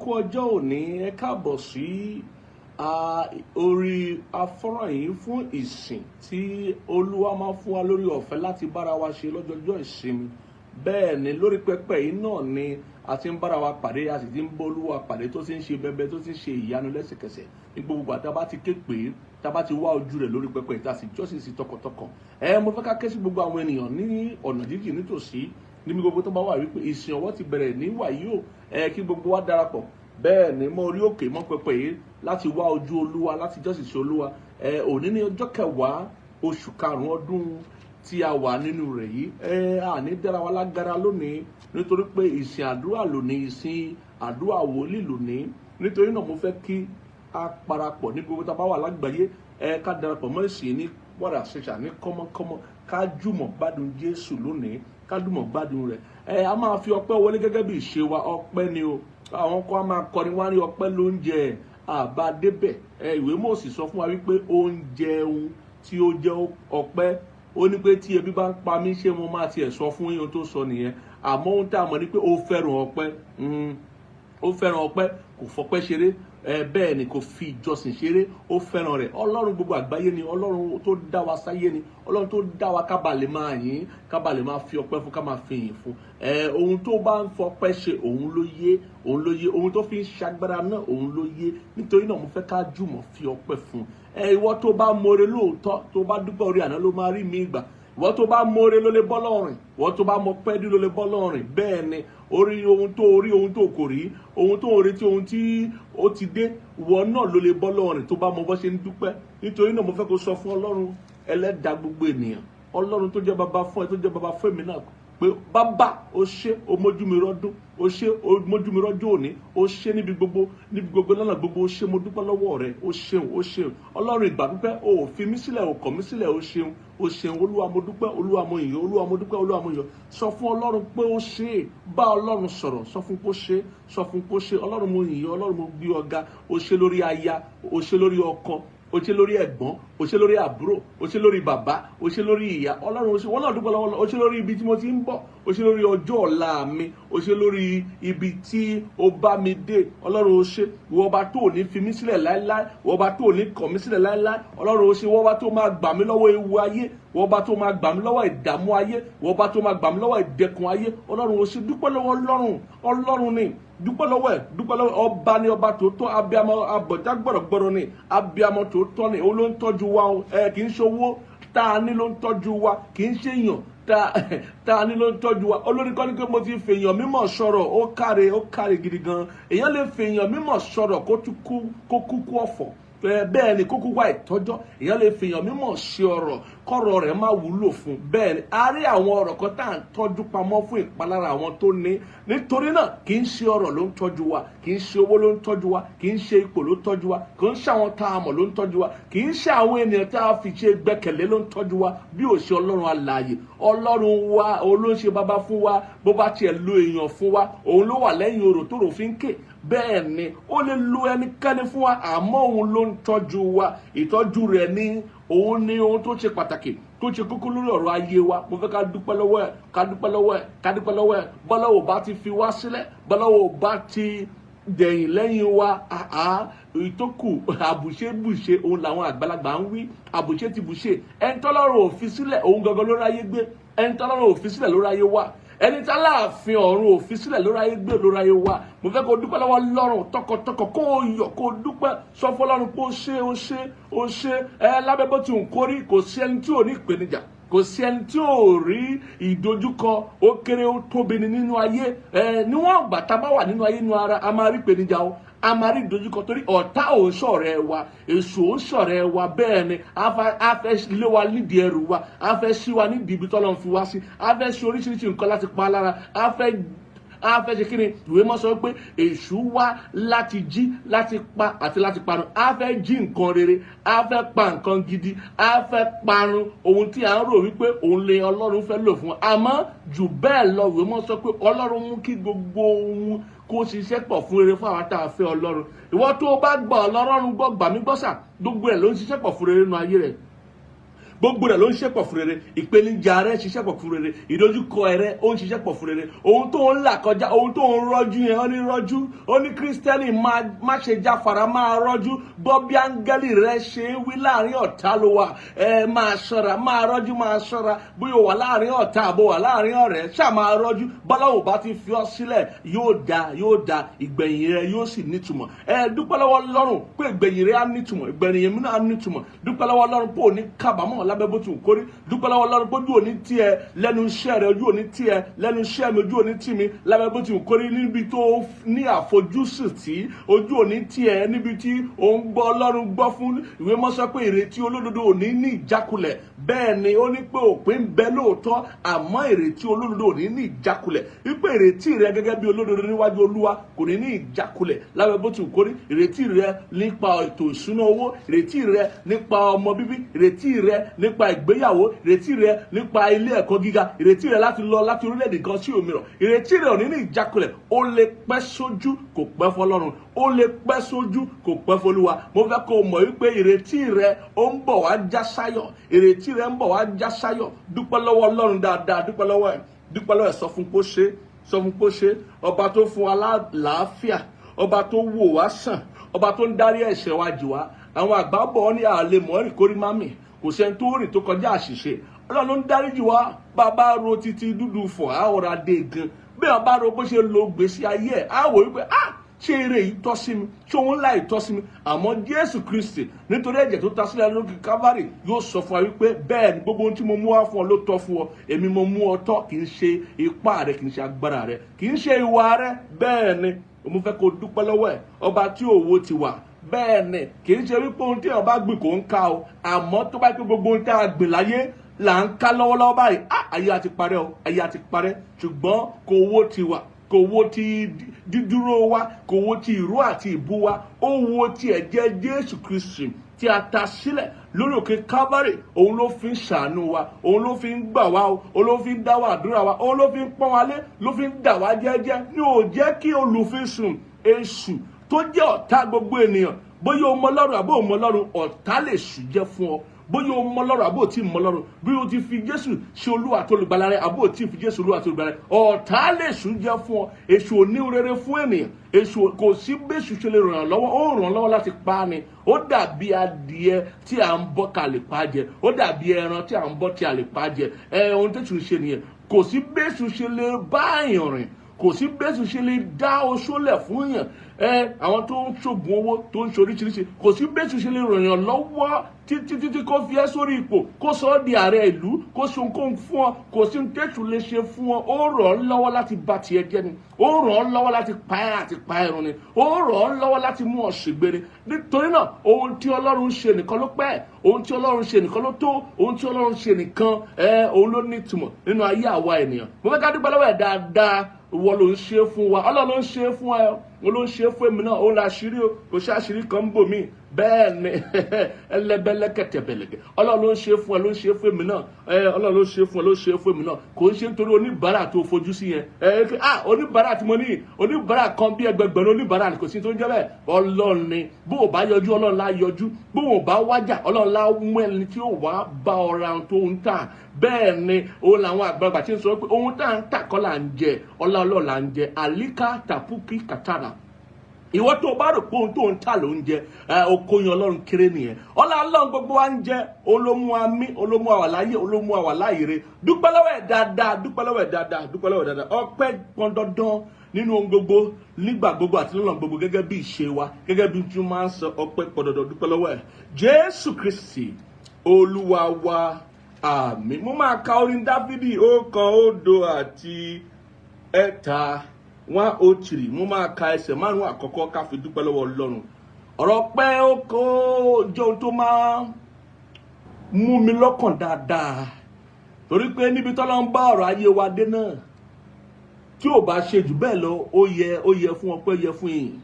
Kú ọjọ́ òní ẹ káàbọ̀ sí orí afọ́nrán yìí fún ìsìn tí Olúwa máa fún wa lórí ọ̀fẹ́ láti bára wa ṣe lọ́jọ́jọ́ ìsinmi. Bẹ́ẹ̀ ni lórí pẹpẹ yìí náà ni a ti ń bára wa pàdé, a sì ti ń bá Olúwa pàdé tó ti ń ṣe bẹbẹ tó ti ń ṣe ìyanu lẹ́sẹ̀kẹsẹ̀ ní gbogbo àti abá ti ké pé tábà ti wá ojú rẹ̀ lórí pẹpẹ ìta sì jọ́sìn sí tọkàntọkàn. Mo fẹ́ ká ké sí gbogbo àwọn ènìyàn ní ọ̀nà jíjìn nítòsí níbi gbogbo tó bá wà wípé ìsìn ọwọ́ ti bẹ̀rẹ̀ ní wàyíò kí gbogbo wa darapọ̀. Bẹ́ẹ̀ ni mo rí òkè mọ́ pẹpẹ yìí láti wá ojú Olúwa, láti jọ́sìn sí Olúwa. Òní ní ọjọ́ 10 oṣù karùn-ún ọdún tí a wà nínú rẹ̀ yìí. Àní dára wa lágara lónìí nítorí pé ìsìn àdúrà lónìí, ìsìn àdúrà wòlíì lónìí. Nítorí náà mo fẹ́ kí a parapọ̀ ní gbogbo tá a bá wà lágbàáyé, ká darapọ̀ mọ́ ìsìn ní wàrà ṣẹṣà ní kọ́mọ́kọ́mọ́, ká jùmọ̀ gbádùn Jésù lónìí, ká jùmọ̀ gbádùn rẹ̀. A máa fi ọpẹ́ wọlé gẹ́gẹ́ bí ìṣe wa. Ọpẹ́ ni o. Àwọn kan máa kọrin wá ní ọpẹ́ lóúnjẹ àbá débẹ̀. Ìwé Mósè sọ fún wa wípé oúnjẹ ohun tí ó jẹ́ ọpẹ́, ó ní pé tí ebi bá ń pa mí ṣé mo máa tiẹ̀ sọ fún yín tó sọ nìyẹn. Àmọ́ ohun tá a mọ̀ ni pé ó fẹ́ràn ọpẹ́. Ó fẹ́ràn ọpẹ́, kò fọpẹ́ ṣeré. Bẹ́ẹ̀ ni kò fi ìjọsìn ṣeré, ó fẹ́ràn rẹ̀. Ọlọ́run gbogbo àgbáyé ni, Ọlọ́run tó dá wa sáyé ni, Ọlọ́run tó dá wa ká bá lè máa yìn, ká bá lè máa fi ọpẹ́ fún, ká máa fi yìn fún. Ohun tó bá ń fọpẹ́ ṣe òun ló yé, ohun tó fi ń ṣagbára náà òun ló yé. Nítorí náà mo fẹ́ ká jùmọ̀ fi ọpẹ́ fún. Ìwọ tó bá mọre lóòótọ́, tó bá dúpẹ́ orí àná ló máa rí mi ìgbà. Ìwọ tó bá mọre ló lè bọ́ lọ́rìn, ìwọ tó bá mọ pẹ́ dí ló lè bọ́ lọ́rìn. Bẹ́ẹ̀ ni orí ohun tó rí, ohun tó kò rí, ohun tó ń retí, ohun tí ó ti dé, ìwọ náà ló lè bọ́ lọ́rìn tó bá mọ bó ṣe ń dúpẹ́. Nítorí náà mo fẹ́ kó sọ fún Ọlọ́run ẹlẹ́dàá gbogbo ènìyàn, Ọlọ́run tó jẹ́ bàbá fún ẹ, tó jẹ́ bàbá fún èmi náà, pé bàbá o ṣé, o mójú mi rọ́dún, o ṣé, o mójú mi rọ́jọ́ òní, o ṣé níbi gbogbo lọ́nà gbogbo, o ṣé, mo dúpẹ́ lọ́wọ́ rẹ, o ṣeun, o ṣeun. Ọlọ́run ìgbà pípẹ́, o ò fi mí sílẹ̀, o kọ̀ mí sílẹ̀, o ṣeun, o ṣeun. Olúwa mo dúpẹ́, Olúwa mo yìn, Olúwa mo dúpẹ́, Olúwa mo yìn. Sọ fún Ọlọ́run pé ó ṣe, bá Ọlọ́run sọ̀rọ̀, sọ fún pé ó ṣe, sọ fún pé ó ṣe. Ọlọ́run mo yìn, Ọlọ́run mo gbé ọ̀gá, o ṣe lórí aya, o ṣe lórí ọkọ, o ṣe lórí ẹ̀gbọ́n, o ṣe lórí àbúrò, o ṣe lórí bàbá, o ṣe lórí ìyá. Ọlọ́run o ṣe, wọ́n náà dúpẹ́ lọ́wọ́, o ṣe lórí ibi tí mo ti ń bọ̀, o ṣe lórí ọjọ́ ọ̀la mi, o ṣe lórí ibi tí o bá mi dé. Ọlọ́run o ṣe, ìwọ ọba tó ò ní fi mí sílẹ̀ láéláé, ìwọ ọba tó ò ní kọ̀ mí sílẹ̀ láéláé. Ọlọ́run o ṣe, ìwọ ọba tó máa gbà mí lọ́wọ́ ewu ayé, ìwọ ọba tó máa gbà mí lọ́wọ́ ìdààmú ayé, ìwọ ọba tó máa gbà mí lọ́wọ́ ìdẹkùn ayé. Ọlọ́run o ṣe, dúpẹ́ lọ́wọ́ Ọlọ́run ni, dúpẹ́ lọ́wọ́ ọba ni, ọba tòótọ́, abiyamọ abọ̀já gbọ̀rọ̀gbọ̀rọ̀ ni, abiyamọ tòótọ́ ni. Òun ló ń tọ́jú wa, kì í ṣe owó tá a ní ló ń tọ́jú wa, kì í ṣe èèyàn tá a ní ló ń tọ́jú wa. Olórí kan ní pé mo ti fèèyàn mímọ̀ sọ̀rọ̀, ó káre gidi gan. Èèyàn lè fèèyàn mímọ̀ sọ̀rọ̀ kó kúkú ọ̀fọ̀. Bẹ́ẹ̀ ni kókó wá ìtọ́jọ́. Èèyàn lè fèèyàn mímọ̀ ṣe ọ̀rọ̀ kọ́rọ̀ rẹ̀ má wúlò fún. Bẹ́ẹ̀ ni a rí àwọn ọ̀rọ̀ kan tá à ń tọ́jú pamọ́ fún ìpalára àwọn tó ní. Nítorí náà kì í ṣe ọ̀rọ̀ ló ń tọ́jú wa, kì í ṣe owó ló ń tọ́jú wa, kì í ṣe ipò ló ń tọ́jú wa, kì í ṣe àwọn tá a mọ̀ ló ń tọ́jú wa, kì í ṣe àwọn ènìyàn tá a fi ṣe gbẹ́kẹ̀lé ló ń tọ́jú wa, bí ò ṣe Ọlọ́run alààyè. Ọlọ́run wa, òun ló ń ṣe bàbá fún wa, bó bá tiẹ̀ lo èèyàn fún wa, òun ló wà lẹ́yìn orò tó rò fi ń ké. Bẹ́ẹ̀ ni ó lè lo ẹnikẹ́ni fún wa, àmọ́ òun ló ń tọ́jú wa. Ìtọ́jú rẹ̀ ni òun ní ohun tó ṣe pàtàkì, tó ṣe kókó lórí ọ̀rọ̀ ayé wa. Mo fẹ́ ká dúpẹ́ lọ́wọ́ ẹ̀, ká dúpẹ́ lọ́wọ́ ẹ̀, ká dúpẹ́ lọ́wọ́ ẹ̀. Bọ́láwo bá ti fi wá sílẹ̀, bọ́láwo bá ti dẹ̀yìn lẹ́yìn wa, ìtókù àbùṣe òun làwọn àgbàlagbà ń wí. Àbùṣe ti bùṣe. Ẹni tọ́lọ́run ò fi sílẹ̀, òun gangan ló ráyé gbé. Ẹni tọ́lọ́run ò fi sílẹ̀ ló ráyé wá. Ẹni tí Aláàfin ọ̀run ò fi sílẹ̀ ló ráyé gbé, ló ráyé wá. Mo fẹ́ kó dúpẹ́ lọ́wọ́ Ọlọ́run tọkàntọkàn, kó o yọ̀, kó o dúpẹ́. Sọ fún Ọlọ́run pé ó ṣe. Lábẹ́ bó ti ń kórí, kò sí ẹni tí ò ní ìpèníjà, kò sí ẹni tí ò rí ìdojúkọ. Ó kéré ó tóbi ni nínú ayé. Níwọ̀n ìgbà tá a bá wà nínú ayé nínú ara, a máa rí ìpèníjà o, a máa rí ìdojúkọ. Torí ọ̀tá ò ń ṣọ̀rẹ́ wa, èṣù ò ń ṣọ̀rẹ́ wa. Bẹ́ẹ̀ ni a fẹ́ lé wa nídìí ẹrù wa, a fẹ́ ṣí wa nídìí ibi tọ́lọ́run fi wá sí, a fẹ́ ṣe oríṣiríṣi nǹkan láti pa á lára, a fẹ́ ṣe kí ni ìwé mọ́ sọ pé èṣù wá láti jí, láti pa àti láti parun. A fẹ́ jí nǹkan rere, a fẹ́ pa nǹkan gidi, a fẹ́ parun ohun tí a ń rò wípé òun lè Ọlọ́run fẹ́ lò fún. Àmọ́ jù bẹ́ẹ̀ lọ, ìwé mọ́ sọ pé Ọlọ́run mú kí gbogbo ohun kó ṣiṣẹ́ pọ̀ fún rere fún àwọn tá a fẹ́ Ọlọ́run. Ìwọ tó bá gbà Ọlọ́run gbọ́, gbà mí gbọ́ sà, gbogbo ẹ̀ ló ń ṣiṣẹ́ pọ̀ fún rere nínú ayé rẹ̀. gbogbo rẹ̀ ló ń ṣiṣẹ́ pọ̀ fún rere. Ìpèníjà rẹ̀ ṣiṣẹ́ pọ̀ fún rere. Ìdojúkọ rẹ̀ ó ń ṣiṣẹ́ pọ̀ fún rere. Ohun tó ń là kọjá, ohun tó ń rọ́jú yẹn, ó ní rọ́jú. Ó ní Kírísítẹ́nì má ṣe jáfara, máa rọ́jú. Gbọ́ bí áńgẹ́lì rẹ̀ ṣe ń wí láàrin ọ̀tá ló wà. Máa ṣọ́ra, máa rọ́jú, máa ṣọ́ra. Bóyá o wà láàrin ọ̀tá àbò wà láàrin ọ̀rẹ́, ṣáà máa rọ́jú. Bọ́láwò bá ti fi ọ́ sílẹ̀, yóò da ìgbẹ̀yìn rẹ̀ yóò sì nítumọ̀. Dúpẹ́ lọ́wọ́ Ọlọ́run pé ìgbẹ̀yìn rẹ̀ á nítumọ̀, ìgbẹ̀yìn mi náà á nítumọ̀. Dúpẹ́ lọ́wọ́ Ọlọ́run pé ò ní kábàámọ̀ lábẹ́ bó ti wù kórí. Dúpẹ́ lọ́wọ́ Ọlọ́run pé ojú ò ní tì ẹ́ lẹ́nu iṣẹ́ rẹ̀, ojú ò ní tì ẹ́ lẹ́nu iṣẹ́ mi, ojú ò ní tì mí lábẹ́ bó ti wù kórí. Níbi tó ní àfojúsùn tí ojú ò ní tì ẹ́, níbi tí ò ń gbọ́ Ọlọ́run gbọ́ fún. Ìwé mọ́ sọ pé ìrètí olódodo ò ní ní ìjákulẹ̀. Bẹ́ẹ̀ ni ó ní pé òpin ń bẹ lóòótọ́, àmọ́ ìrètí olódodo ò ní ní ìjákulẹ̀. Wípé ìrètí rẹ gẹ́gẹ́ bí olódodo níwájú Olúwa kò ní ní ìjákulẹ̀ lábẹ́ bó ti wù kórí. Ìrètí rẹ nípa ètò ìṣúná owó, ìrètí rẹ nípa ọmọ bíbí, ìrètí rẹ nípa ìgbéyàwó, ìrètí rẹ nípa ilé ẹ̀kọ́ gíga, ìrètí rẹ láti lọ láti orílẹ̀-èdè kan sí òmíràn. Ìrètí rẹ ò ní ní ìjákulẹ̀. Ó lè pẹ́ sójú kò pẹ́ fọ́lọ́run, ó lè pẹ́ sójú kò pẹ́ fọ́lúwa. Mo fẹ́ kó o mọ̀ wípé ìrètí rẹ ó ń bọ̀ wá já sáyọ̀, ìrètí rẹ ń bọ̀ wá já sáyọ̀. Dúpẹ́ lọ́wọ́ Ọlọ́run dáadáa, dúpẹ́ lọ́wọ́ ẹ̀, dúpẹ́ lọ́wọ́ ẹ̀. Sọ fún pé ó ṣe, sọ fún pé ó ṣe. Ọba tó fún wa láàfíà, ọba tó wò wá sàn, ọba tó ń dárí ẹ̀ṣẹ̀ wa jì wá. Àwọn àgbà bọ̀ ní àlè mọ́rìn kórí mámì, kò sẹ́ni tó rìn tó kọjá àṣìṣe. Ọlọ́run ló ń dárí jì wá. Bàbá ro títí dúdú fọ̀ á ọ̀rá dé gan. Bí wọ́n bá ro bó ṣe lo gbèsè ayé ẹ̀, á wò wípé ṣé eré yìí tọ́ sí mi, ṣé òun láì tọ́ sí mi. Àmọ́ Jésù Kristi nítorí ẹ̀jẹ̀ tó ta sílẹ̀ lórí Calvary yóò sọ fún wa wípé bẹ́ẹ̀ ni gbogbo ohun tí mo mú wá fún ọ ló tọ́ fún ọ. Èmi mo mú ọ tọ́, kì í ṣe ipá rẹ, kì í ṣe agbára rẹ, kì í ṣe ìwà rẹ. Bẹ́ẹ̀ ni mo fẹ́ kó dúpẹ́ lọ́wọ́ ẹ̀, ọba tí òwò ti wà. Bẹ́ẹ̀ ni kì í ṣe wípé ohun tí èèyàn bá gbìn kò ń ká o, àmọ́ tó bá pé gbogbo ohun tí a gbìn láyé là ń ká lọ́wọ́lọ́wọ́ báyìí, ayé àti parẹ́ o, ayé àti parẹ́. Ṣùgbọ́n kò owó ti wà, kò wo ti dídúró wa, kò wo ti ìró àti ìbú wa, ó wo ti ẹ̀jẹ̀ Jésù Kristi tí a ta sílẹ̀ lórí òkè Calvary. Òun ló fi ń ṣàánú wa, òun ló fi ń gbà wá o, òun ló fi ń dá wa àdúrà wa, òun ló fi ń pọ́n wa lé, ló fi ń dà wá jẹ́jẹ́. Ní ò jẹ́ kí olùfisùn èṣù tó jẹ́ ọ̀tá gbogbo ènìyàn, bóyá o mọ Ọlọ́run àbó o mọ Ọlọ́run, ọ̀tá lè ṣù jẹ́ fún ọ. Bóyá o mọ Ọlọ́run àbó o tí mọ Ọlọ́run, bí o ti fi Jésù ṣe Olúwa tó olùgbàlà rẹ àbó o tí fi Jésù Olúwa tó olùgbàlà rẹ, ọ̀tá lè ṣù jẹ́ fún ọ. Èṣù ò ní rere fún ènìyàn. Èṣù kò sí bẹ́ṣù ṣe lè ràn án lọ́wọ́, ó ràn án lọ́wọ́ láti pa á ni. Ó dàbí adìẹ tí à ń bọ́ ká lè pa á jẹ, ó dàbí ẹran tí à ń bọ́ tí a lè pa á jẹ. Ohun tó tún ṣe nìyẹn. Kò sí bẹ́ṣù ṣe lè bá èèyàn rìn, kò sí bẹ́ṣù ṣe lè dá oṣó lẹ̀ fún èèyàn. Àwọn tó ń ṣògùn owó, tó ń ṣoríṣiríṣi, kò sí bẹ́ṣù ṣe lè ràn yàn lọ́wọ́ títí kó fi ẹ́ sórí ipò, kó sọ ọ́ di ààrẹ ìlú, kó ṣe ohunkóhun fún ọ. Kò sí tẹ́ṣù lè ṣe fún ọ. Ó ràn ọ́ lọ́wọ́ láti bà tiẹ̀ jẹ́ ni, ó ràn ọ́ lọ́wọ́ láti pa ẹ́ àti pa ẹ̀rùn ni, ó ràn ọ́ lọ́wọ́ láti mú ọ ṣègbére. Nítorí náà ohun tí Ọlọ́run ṣe nìkan ló pẹ́, ohun tí Ọlọ́run ṣe nìkan ló tó, ohun tí Ọlọ́run ṣe nìkan òun ló ní ìtumọ̀ nínú ayé àwa ènìyàn. Mo fẹ́ ká dúpẹ́ lọ́wọ́ ẹ̀ dáadáa. Ìwọ ló ń ṣe fún wa, Ọlọ́run ló ń ṣe fún ẹ, òun ló ń ṣe fún èmi náà. Òun la ṣírí o, kò ṣe àṣírí kan ń bò mí. Bẹ́ẹ̀ ni ẹlẹ́bẹ̀lẹ́kẹ̀tẹ̀bẹ̀lẹ̀kẹ̀. Ọlọ́run ló ń ṣe fún ẹ, ló ń ṣe fún èmi náà. Ọlọ́run ló ń ṣe fún ẹ, ló ń ṣe fún èmi náà. Kò ń ṣe nítorí oníbàárà tó fojú sí yẹn. Oníbàárà tí mo ní, oníbàárà kan bí ẹgbẹgbẹ̀rún oníbàárà kò sí tó ń jẹ́ bẹ́ẹ̀. Ọlọ́run ni bó o bá yọjú, Ọlọ́run lá yọjú. Bó o bá wájà, Ọlọ́run lá mú ẹni tí ó wá bá ọ̀ra tó ń tà. Bẹ́ẹ̀ ni òun làwọn àgbàlagbà tí ń sọ pé ohun tá à ń tà kọ́ là ń jẹ, ọlá Ọlọ́run là ń jẹ. Àlíkà tàpúkì kàtàrà. Ìwọ tó bá rò pé ohun tó ń tà ló ń jẹ, okòyàn Ọlọ́run kéré nìyẹn. Ọlá Ọlọ́run gbogbo wa ń jẹ, olómú amí, olómú àwà láyé, olómú àwà láyére. Dúpẹ́ lọ́wọ́ ẹ̀ dáadáa, dúpẹ́ lọ́wọ́ ẹ̀ dáadáa, dúpẹ́ lọ́wọ́ ẹ̀ dáadáa. Ọpẹ́ pọn dandan nínú ohun gbogbo, nígbà gbogbo àti lọ́nà gbogbo, gẹ́gẹ́ bí ìṣe wa, gẹ́gẹ́ bí tí máa ń sọ. Ọpẹ́ pọn dandan, dúpẹ́ lọ́wọ́ ẹ̀. Jésù Kristi Olúwa wa, àmín. Mo máa ka orin Dáfídì 1 àti 3 103. Mo máa ka ẹsẹ̀ 5 àkọ́kọ́ ká fi dúpẹ́ lọ́wọ́ Ọlọ́run. Ọ̀rọ̀ pé ó jẹ́ ohun tó máa mú mi lọ́kàn dáadáa, torí pé níbi tọ́lọ́ ń bá ọ̀rọ̀ ayé wa dé náà, tí ò bá ṣe jù bẹ́ẹ̀ lọ, ó yẹ fún ọpẹ́, yẹ fún ìyìn.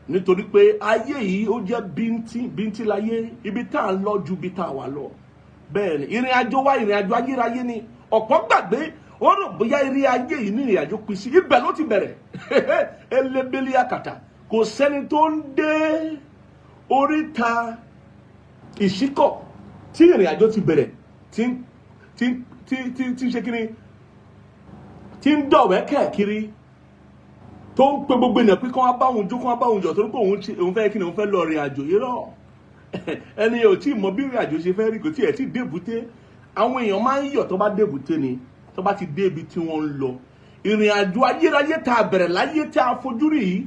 Nítorí pé ayé yìí ó jẹ́ bíntín láyé, ibi tá à ń lọ ju ibi tá à wà lọ. Bẹ́ẹ̀ ni ìrìn àjò wa, ìrìn àjò ayérayé ni. Ọ̀pọ̀ gbàgbé, ó rò bóyá eré ayé yìí ní ìrìn àjò pín sí, ibẹ̀ ló ti bẹ̀rẹ̀. Elébélé àkàtà. Kò sẹ́ni tó ń dé oríta ìṣíkọ̀ tí ìrìn àjò ti bẹ̀rẹ̀ tí ń ṣe kíni tí ń dọ̀wẹ́ kẹ̀kiri tó ń pe gbogbo ènìyàn pé kí wọ́n bá òun jó kí wọ́n bá òun jọ torí pé òun fẹ́ kíni òun fẹ́ lọ rìn àjò yìí rọ̀ ẹni ò tí ì mọ bí ìrìn àjò ṣe fẹ́ rí kò tí ẹ̀ tí ì débùté àwọn èèyàn máa ń yọ̀ tó bá débùté ni tó bá ti dé ibi tí wọ́n ń lọ ìrìn àjò ayérayé tá a bẹ̀rẹ̀ láyé tí a fojú rí yìí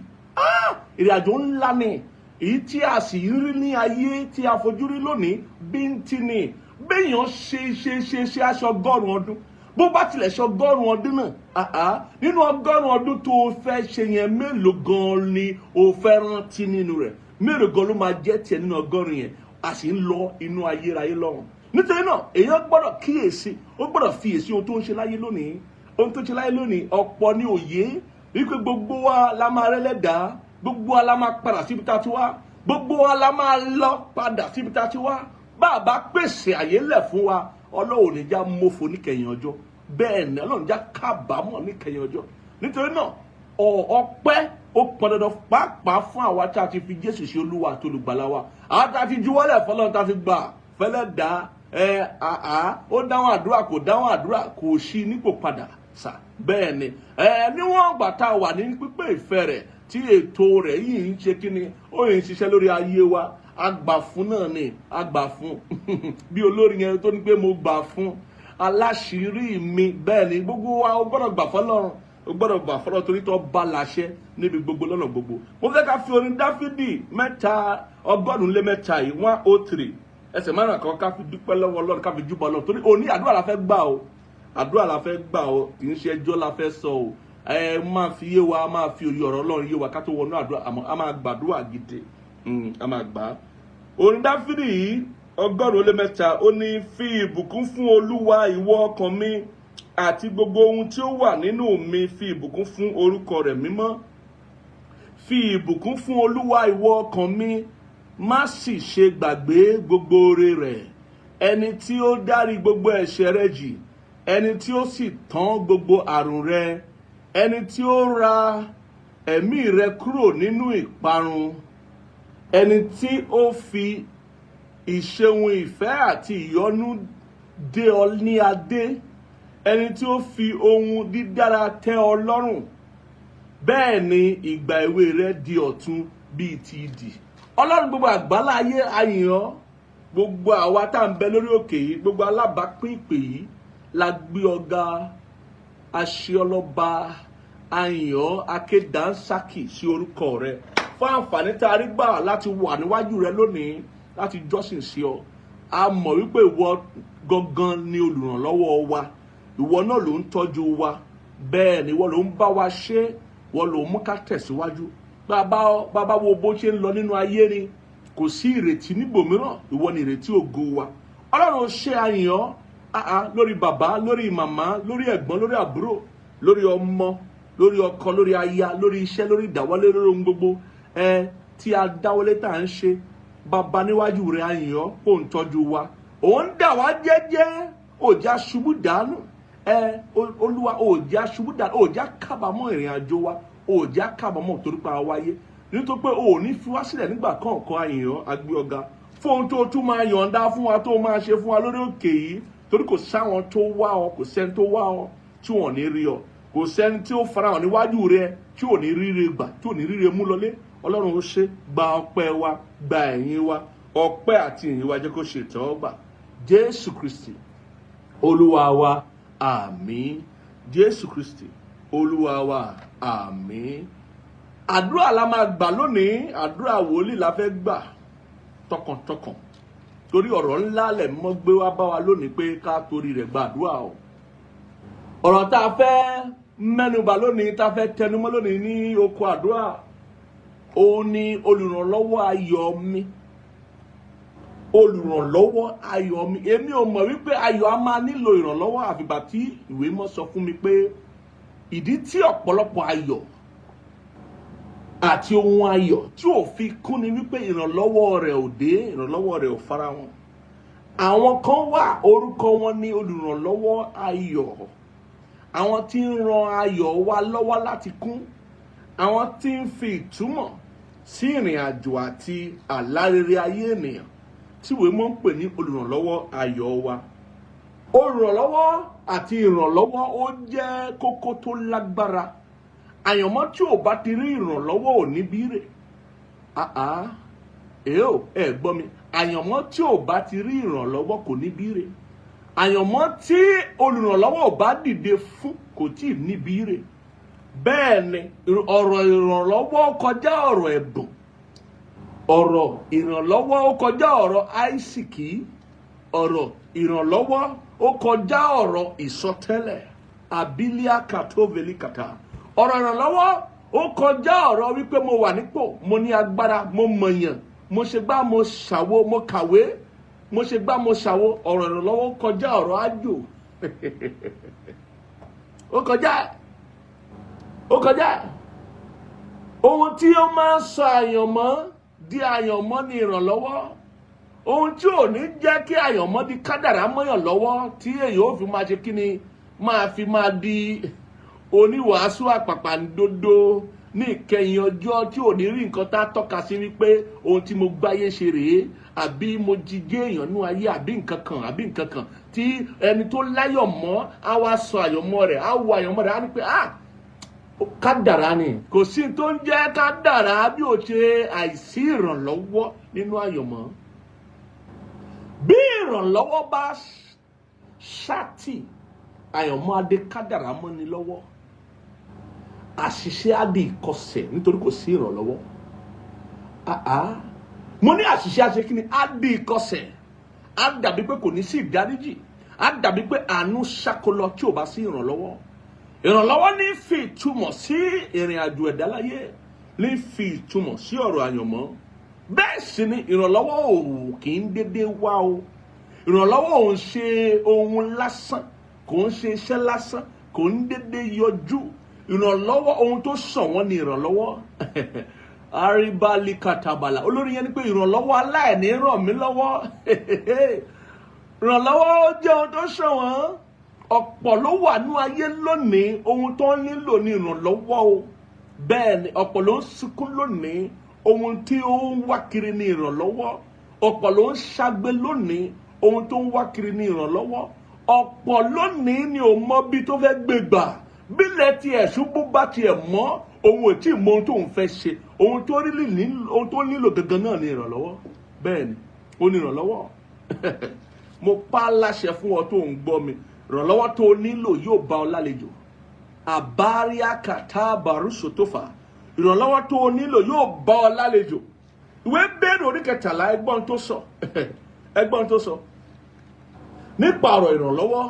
ìrìn àjò ńlá ni èyí tí a sì rí ní ayé tí a fojú rí lónìí bíntín ni béèyàn ṣe aṣọ 100 ọdún bó bá tilẹ̀ ṣe 100 ọdún náà nínú 100 ọdún tó o fẹ́ ṣe yẹn mélòó gan ni o fẹ́ rántí nínú rẹ̀ mélòó gan ló máa jẹ́ tiẹ̀ nínú 100 yẹn a sì ń lọ inú ayérayé lọ́run nítorí náà èèyàn gbọ́dọ̀ kíyèsí ó gbọ́dọ̀ fiyèsí ohun tó ń ṣe láyé lónìí ohun tó ń ṣe láyé lónìí ọ̀pọ̀ ní òye wípé gbogbo wa la máa rẹ́lẹ́dàá gbogbo wa la máa padà síbi tá a ti wá gbogbo wa la máa lọ padà síbi tá a ti wá bá a bá pèsè àyè lẹ̀ fún wa Ọlọ́run ní já mọ́fò níkẹyìn ọjọ́ bẹ́ẹ̀ ni Ọlọ́run já kábàámọ̀ níkẹyìn ọjọ́ nítorí náà ọpẹ́ ó pọn dandan pàápàá fún àwa tá a ti fi Jésù ṣe Olúwa àti Olùgbàlà wa àwa tá a ti juwọ́lẹ̀ fọlọ́run tá a ti gbà fẹ́lẹ́ dá ó dáhùn àdúrà kò dáhùn àdúrà kò ṣí nípò padà sà bẹ́ẹ̀ ni níwọ̀n ìgbà tá a wà ní pípé ìfẹ́ rẹ̀ tí ètò rẹ̀ yìí ń ṣe kíni ó yìí ń ṣiṣẹ́ lórí ayé wa agbà fún náà ni agbà fún bí olórin yẹn tó ní pé mo gbà fún aláṣírí mi bẹ́ẹ̀ ni gbogbo wa ó gbọ́dọ̀ gbà fọ́lọ́run ó gbọ́dọ̀ gbà fọ́lọ́run torí tó bá láṣẹ níbi gbogbo lọ́nà gbogbo mo fẹ́ ká fi orin Dáfídì 103 yìí 103 ẹsẹ̀ márùn kan ká fi dúpẹ́ lọ́wọ́ Ọlọ́run ká fi júbà Ọlọ́run torí òní àdúrà la fẹ́ gbà o àdúrà la fẹ́ gbà o kì í ṣe ẹjọ́ la fẹ́ sọ o máa fi yé wa máa fi òye ọ̀rọ̀ Ọlọ́run yé wa ká tó wọnú àdúrà àmọ́ a máa gbàdúrà gidi a máa gbà á. Orin Dáfídì yìí 103 ó ní fi ìbùkún fún Olúwa ìwọ ọkàn mi àti gbogbo ohun tí ó wà nínú mi fi ìbùkún fún orúkọ rẹ̀ mímọ́ fi ìbùkún fún Olúwa ìwọ ọkàn mi má sì ṣe gbàgbé gbogbo oore rẹ̀ ẹni tí ó dárí gbogbo ẹ̀ṣẹ̀ rẹ jì ẹni tí ó sì tán gbogbo àrùn rẹ ẹni tí ó ra ẹ̀mí rẹ kúrò nínú ìparun ẹni tí ó fi ìṣeun ìfẹ́ àti ìyọ́nú dé ọ ní adé ẹni tí ó fi ohun dídára tẹ́ ọ lọ́rùn bẹ́ẹ̀ ni ìgbà èwe rẹ di ọ̀tun bíi ti idì. Ọlọ́run gbogbo àgbálá ayé àyàn gbogbo àwa tá ń bẹ lórí òkè yìí gbogbo alábàápín ìpè yìí la gbé ọ̀gá aṣeọlọ́ba àyàn akédànsákì sí orúkọ rẹ fún àǹfààní tá a rí gbà láti wà níwájú rẹ lónìí láti jọ́sìn sí ọ a mọ̀ wípé ìwọ gangan ni olùrànlọ́wọ́ wa ìwọ náà ló ń tọ́jú wa bẹ́ẹ̀ ni ìwọ ló ń bá wa ṣe ìwọ ló ń mú ká tẹ̀síwájú bàbá wo bó ṣe ń lọ nínú ayé ni kò sí ìrètí níbòmíràn ìwọ ni ìrètí ògo wa Ọlọ́run ṣe àyàn lórí bàbá lórí màmá lórí ẹ̀gbọ́n lórí àbúrò lórí ọmọ lórí ọkọ lórí aya lórí iṣẹ́ lórí ìdáwọ́lé lórí ohun gbogbo tí a dáwọ́lé tá à ń ṣe bàbá níwájú rẹ̀ àyàn kò ń tọ́jú wa òun dà wá jẹ́jẹ́ òjá ṣubú dànù Olúwa òjá ṣubú dànù òjá kábàámọ̀ ìrìn àjò wa òjá kábàámọ̀ torí pa wáyé nítorí pé o ò ní fi wá sílẹ̀ nígbà kọ̀ọ̀kan àyàn agbé ọ̀gá fún ohun tó tún máa yọ̀ǹda fún wa tó máa ṣe fún wa lórí òkè yìí torí kò sáwọn tó wá ọ kò sẹ́ni tó wá ọ tí wọ́n ní rí ọ kò sẹ́ni tí ó farahàn níwájú rẹ tí ò ní ríre gbà tí ò ní ríre mú lọlé Ọlọ́run ó ṣe gba ọpẹ́ wa gba ẹ̀yìn wa ọpẹ́ àti ìyìn wa jẹ́ kó ṣe ìtẹ́wọ́gbà Jésù Kristi Olúwa wa àmín Jésù Kristi Olúwa wa àmín. Àdúrà la máa gbà lónìí àdúrà wòlíì la fẹ́ gbà tọkàntọkàn torí ọ̀rọ̀ ńlá lẹ̀ mọ́ gbé wá bá wa lónìí pé ká torí rẹ̀ gba àdúrà o. Ọ̀rọ̀ tá a fẹ́ mẹ́nubà lónìí tá a fẹ́ tẹnumọ́ lónìí ní oko àdúrà òun ni olùrànlọ́wọ́ ayọ̀ mi olùrànlọ́wọ́ ayọ̀ mi èmi ò mọ̀ wípé ayọ̀ a máa nílò ìrànlọ́wọ́ àfìgbà tí ìwé mọ́ sọ fún mi pé ìdí tí ọ̀pọ̀lọpọ̀ ayọ̀ àti ohun ayọ̀ tí ò fi kún ni wípé ìrànlọ́wọ́ rẹ̀ ò dé ìrànlọ́wọ́ rẹ̀ ò fara wọn àwọn kan wà orúkọ wọn ní olùrànlọ́wọ́ ayọ̀ àwọn tí ń ran ayọ̀ wa lọ́wọ́ láti kún àwọn tí ń fi ìtumọ̀ sí ìrìn àjò àti àlárere ayé ènìyàn tí ìwé mọ́ ń pè ní olùrànlọ́wọ́ ayọ̀ wa Olùrànlọ́wọ́ àti ìrànlọ́wọ́ ó jẹ́ kókó tó lágbára. Àyànmọ́ tí ò bá ti rí ìrànlọ́wọ́ ò ní bí rè. Ẹ gbọ́ mi. Àyànmọ́ tí ò bá ti rí ìrànlọ́wọ́ kò ní bí rè. Àyànmọ́ tí olùrànlọ́wọ́ ò bá dìde fún kò tí ì ní bí rè. Bẹ́ẹ̀ ni ọ̀rọ̀ ìrànlọ́wọ́ kọjá ọ̀rọ̀ ẹ̀bùn. Ọ̀rọ̀ ìrànlọ́wọ́ ó kọjá ọ̀rọ̀ àìsìkí. Ọ̀rọ̀ ìrànlọ́wọ́ ó kọjá ọ̀rọ̀ ìsọtẹ́lẹ̀. Abilia katoveli kata. Ọ̀rọ̀ ìrànlọ́wọ́ ó kọjá ọ̀rọ̀ wípé mo wà nípò, mo ní agbára, mo mọ̀yàn, mo ṣe gbá mo ṣàwo, mo kàwé, mo ṣe gbá mo ṣàwo. Ọ̀rọ̀ ìrànlọ́wọ́ kọjá ọ̀rọ̀ àjò. Ó kọjá. Ohun tí ó máa ń sọ àyànmọ́ di àyànmọ́ ni ìrànlọ́wọ́. Ohun tí ò ní jẹ́ kí àyànmọ́ di kádàrá mọ́yàn lọ́wọ́ tí èyí ó fi máa ṣe kí ni máa di oníwàásù àpàpàǹdodo ní ìkẹyìn ọjọ́ tí ò ní rí nǹkan tá a tọ́ka sí wípé ohun tí mo gbáyé ṣe rèé, àbí mo jíjẹ́ èèyàn nú ayé, àbí nǹkan kan tí ẹni tó láyọ̀mọ́ á wá sọ àyànmọ́ rẹ̀, á wo àyànmọ́ rẹ̀ á ní pé kádàrá ni. Kò sí tó ń jẹ́ kádàrá bí ó ṣe àìsí ìrànlọ́wọ́ nínú àyànmọ́. Bí ìrànlọ́wọ́ bá ṣáàtì, àyànmọ́ adé kádàrá mọ́ni lọ́wọ́. Àṣìṣe á di ìkọsẹ̀ nítorí kò sí ìrànlọ́wọ́. Mo ní àṣìṣe á ṣe kí ni? Á di ìkọsẹ̀. Á dàbí pé kò ní sí ìdáríjì. Á dàbí pé àánú ṣákólọ tí ò bá sí ìrànlọ́wọ́. Ìrànlọ́wọ́ ní fi ìtumọ̀ sí ìrìn àjò ẹ̀dá láyé, ní fi ìtumọ̀ sí ọ̀rọ̀ àyànmọ́. Bẹ́ẹ̀ sì ni ìrànlọ́wọ́ ò kì í dédé wá o. Ìrànlọ́wọ́ ò ń ṣe ohun lásán, kò ń ṣe iṣẹ́ lásán, kò ń dédé yọjú. Ìrànlọ́wọ́ ohun tó sàn wọ́n ni ìrànlọ́wọ́. Àríbálí katabala. Olórin yẹn ni pé ìrànlọ́wọ́ aláìní ràn mí lọ́wọ́. Ìrànlọ́wọ́ jẹ́ ohun tó sàn wọ́n. Ọ̀pọ̀ ló wà ní ayé lónìí, ohun tó nílò ni ìrànlọ́wọ́ o. Bẹ́ẹ̀ ni ọ̀pọ̀ ló ń sunkún lónìí, ohun tí ó ń wá kiri ni ìrànlọ́wọ́. Ọ̀pọ̀ ló ń ṣagbe lónìí, ohun tó ń wá kiri ni ìrànlọ́wọ́. Ọ̀pọ̀ lónìí ni ò mọ bí tó fẹ́ gbé gbà. Bílẹ̀ tiẹ̀ ṣubú bá tiẹ̀ mọ́, ohun tí mọ ohun tó ń fẹ́ ṣe, ohun tó nílò gangan náà ni ìrànlọ́wọ́. Bẹ́ẹ̀ ni ó ní ìrànlọ́wọ́. Mo pa á láṣẹ fún ọ tó ń gbọ́ mi. Ìrànlọ́wọ́ tó nílò yóò bá ọ lálejò. Àbáríà kàtà bàrúṣò tó fà. Ìrànlọ́wọ́ tó nílò yóò bá ọ lálejò. Ìwé Hébérù orí 13 ẹgbọ́n tó sọ. Ẹgbọ́n tó sọ. Nípa ọ̀rọ̀ ìrànlọ́wọ́,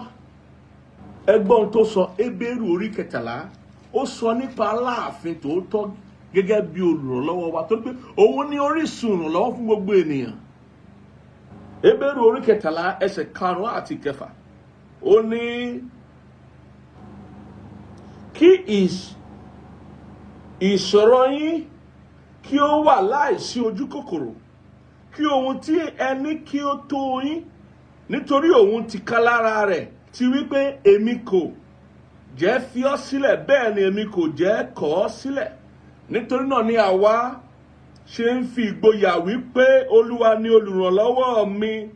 ẹgbọ́n tó sọ. Hébérù orí 13 ó sọ nípa Aláàfin tòótọ́ gẹ́gẹ́ bí olùrànlọ́wọ́ wa, tó pé òun ní orísun ìrànlọ́wọ́ fún gbogbo ènìyàn. Hébérù orí 13 ẹsẹ̀ 5 àti 6. Ó ní kí ìṣòro yín kí ó wà láìsí ojú kòkòrò, kí ohun tí ẹni kí ó tó yín, nítorí òun ti ká lára rẹ̀ ti wípé èmi kò jẹ́ fi ọ́ sílẹ̀, bẹ́ẹ̀ ni èmi kò jẹ́ kọ̀ ọ́ sílẹ̀. Nítorí náà ni àwa ṣe ń fi ìgboyà wípé Olúwa ni olùrànlọ́wọ́ mi,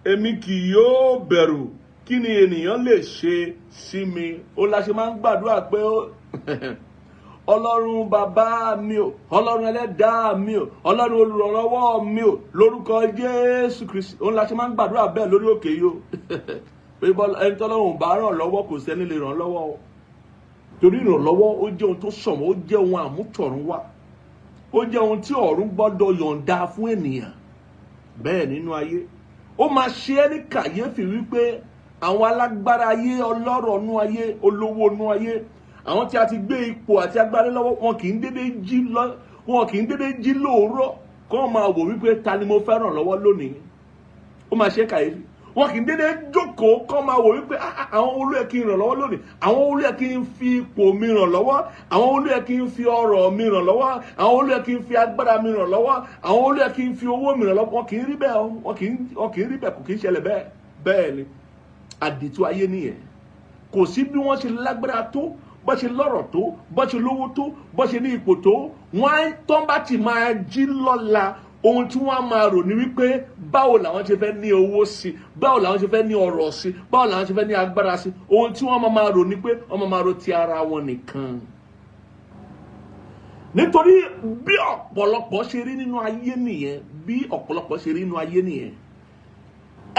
èmi kì yóò bẹ̀rù. Kí ni ènìyàn lè ṣe sí mi? Ó la ṣe máa ń gbàdúrà pé Ọlọ́run bàbá mi o, Ọlọ́run ẹlẹ́dàá mi o, Ọlọ́run olùrànlọ́wọ́ mi o, lórúkọ Jésù Kristi. Ó la ṣe máa ń gbàdúrà bẹ́ẹ̀ lórí òkè yìí o. Pé ẹni tọ́lọ́run bá ràn lọ́wọ́ kò sẹ́ni lè ràn lọ́wọ́ o. Torí ìrànlọ́wọ́ ó jẹ́ ohun tó ṣọ̀wọ́n, ó jẹ́ ohun àmútọ̀run wá. Ó jẹ́ ohun tí ọ̀run gbọ́dọ̀ yọ̀ǹda fún ènìyàn. Bẹ́ẹ̀ nínú ayé. Ó máa ṣe é ní kàyéfì wípé àwọn alágbára ayé, ọlọ́rọ̀ nú ayé, olówó nú ayé, àwọn tí a ti gbé ipò àti agbára lọ́wọ́, wọn kì í dédé jí lóòrọ̀ kó máa wò wípé ta ni mo fẹ́ ràn lọ́wọ́ lónìí. Ó máa ṣe kàyéfì. Wọn kì í dédé jókòó kó máa wò wípé àwọn olú ẹ̀ kí n ràn lọ́wọ́ lónìí, àwọn olú ẹ̀ kí n fi ipò mi ràn lọ́wọ́, àwọn olú ẹ̀ kí n fi ọrọ̀ mi ràn lọ́wọ́, àwọn olú ẹ̀ kí n fi agbára mi ràn lọ́wọ́, àwọn olú ẹ̀ kí n fi owó mi ràn lọ́wọ́. Wọn kì í rí bẹ́ẹ̀, wọn kì í rí bẹ́ẹ̀, kò kì í ṣẹlẹ̀ bẹ́ẹ̀. Bẹ́ẹ̀ ni àdìtú ayé nìyẹn. Kò sí bí wọ́n ṣe lágbára tó, bó ṣe lọ́rọ̀ tó, bó ṣe lówó tó, bó ṣe ní ipò tó, wọ́n tó bá ti máa jí lọ́la, ohun tí wọ́n á máa rò ní wípé báwo làwọn ṣe fẹ́ ní owó sí, báwo làwọn ṣe fẹ́ ní ọrọ̀ sí, báwo làwọn ṣe fẹ́ ní agbára sí. Ohun tí wọ́n máa rò ní pé wọ́n máa rò ti ara wọn nìkan. Nítorí bí ọ̀pọ̀lọpọ̀ ṣe rí nínú ayé nìyẹn, bí ọ̀pọ̀lọpọ̀ ṣe rí nínú ayé nìyẹn.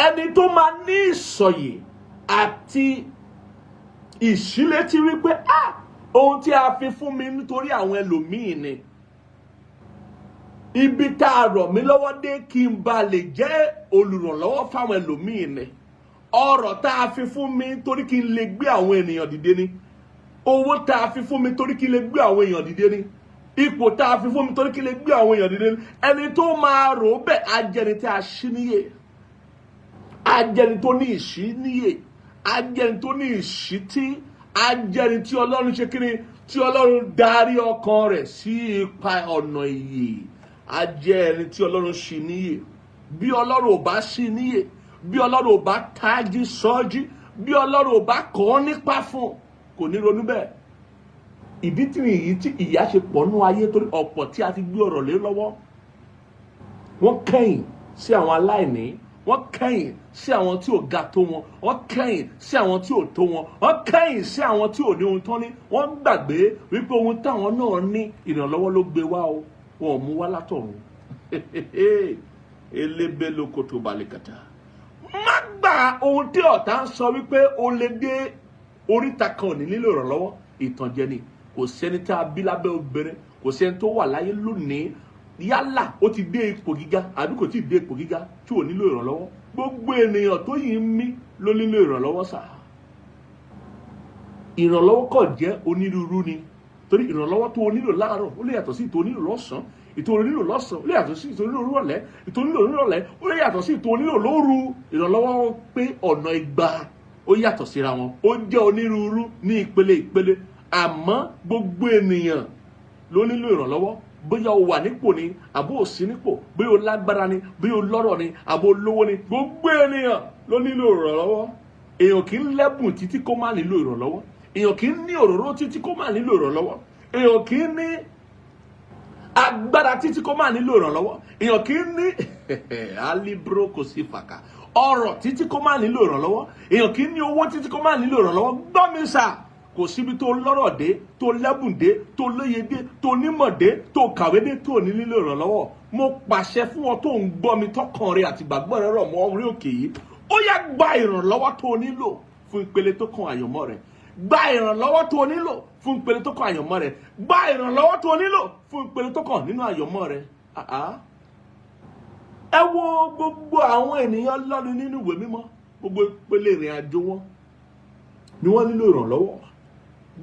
Ẹni tó máa ní ìsọ̀yè àti ìṣílétí wípé ohun tí a fi fún mi nítorí àwọn ẹlòmíì ni, ibi tá a rọ̀ mí lọ́wọ́ dé kí n ba lè jẹ́ olùrànlọ́wọ́ fáwọn ẹlòmíì ni, ọrọ̀ tá a fi fún mi torí kí n lè gbé àwọn ènìyàn dìde ni, owó tá a fi fún mi torí kí n lè gbé àwọn èèyàn dìde ni, ipò tá a fi fún mi torí kí n lè gbé àwọn èèyàn dìde ni. Ẹni tó máa rò bẹ́ẹ̀ ajẹni tí a ṣí níyè, ajẹni tó ní ìṣí níyè, ajẹni tó ní ìṣítí, ajẹni tí Ọlọ́run ṣe kíni, tí Ọlọ́run darí ọkàn rẹ̀ sí ipa ọ̀nà ìyè, ajẹni tí Ọlọ́run ṣí níyè. Bí Ọlọ́run ò bá ṣí níyè, bí Ọlọ́run ò bá tají sọ́jí, bí Ọlọ́run ò bá kọ́ nípa fún, kò ní ronú bẹ́ẹ̀. Ìdí tí nìyí tí ìyà ṣe pọ̀ nú ayé, torí ọ̀pọ̀ tí a ti gbé ọ̀rọ̀ lé lọ́wọ́, wọ́n kẹ̀yìn sí àwọn aláìní, wọ́n kẹ̀yìn sí àwọn tí ò ga tó wọn, wọ́n kẹ̀yìn sí àwọn tí ò tó wọn, wọ́n kẹ̀yìn sí àwọn tí ò ní ohun tán ní. Wọ́n gbàgbé wípé ohun táwọn náà ní ìrànlọ́wọ́ ló gbé wá o, wọn ò mú wá látọ̀run. Elébé lóko tó balẹ̀ kàtà. Má gba ohun tí ọ̀tá ń sọ wípé o lè dé oríta kan ò ní nílò ìrànlọ́wọ́. Ìtànjẹ ni. Kò sẹ́ni tí a bí lábẹ́ obìnrin, kò sẹ́ni tó wà láyé lónìí yálà ó ti dé ipò gíga àbí kò tí ì dé ipò gíga tí ò nílò ìrànlọ́wọ́. Gbogbo ènìyàn tó yìí ń mí ló nílò ìrànlọ́wọ́ sà. Ìrànlọ́wọ́ kò jẹ́ onírúurú ni, torí ìrànlọ́wọ́ tó o nílò láàárọ̀ ó lè yàtọ̀ sí ìtò onílò lọ́sàn-án, ìtò onílò lọ́sàn-án ó lè yàtọ̀ sí ìtò onílò rọ̀lẹ́, ìtò onílò nírọ̀lẹ́ ó lè yàtọ̀ sí ìtò onílò lóru. Ìrànlọ́wọ́ pé ọ̀nà ìgbà ó yàtọ̀ síra wọn, ó jẹ́ onírúurú ní ìpele ìpele, àmọ́ gbogbo ènìyàn ló nílò ìrànlọ́wọ́. Bóyá o wà nípò ni àbó ò sí nípò, bóyá o lágbára ni, bóyá o lọ́rọ̀ ni àbó olówó ni, gbogbo ènìyàn ló nílò ìrànlọ́wọ́. Èèyàn kì í lẹ́bùn títí kó má nílò ìrànlọ́wọ́, èèyàn kì í ní òróró títí kó má nílò ìrànlọ́wọ́, èèyàn kì í ní agbára títí kó má nílò ìrànlọ́wọ́, èèyàn kì í ní alibro kò sí fàkà ọrọ̀ títí kó má nílò ìrànlọ́wọ́, èèyàn kì í ní owó títí kó má nílò ìrànlọ́wọ́. Gbọ́ mi sà, kò síbi tó lọ́rọ̀ dé, tó lẹ́bùn dé, tó lóye dé, tó nímọ̀ dé, tó kàwé dé, tó ní nílò ìrànlọ́wọ́. Mo pàṣẹ fún ọ tó ń gbọ́ mi tọkàn rẹ àti ìgbàgbọ́ rẹ rọ̀ mọ́ orí òkè yìí, ó yá gba ìrànlọ́wọ́ tó nílò fún ìpele tó kàn àyànmọ́ rẹ. Gba ìrànlọ́wọ́ tó nílò fún ìpele tó kàn àyànmọ́ rẹ. Gba ìrànlọ́wọ́ tó nílò fún ìpele tó kàn nínú àyànmọ́ rẹ. Ẹ wo gbogbo àwọn ènìyàn lọ́run nínú ìwé mímọ́, gbogbo ìpele ìrìn àjò wọn ni wọ́n nílò ìrànlọ́wọ́.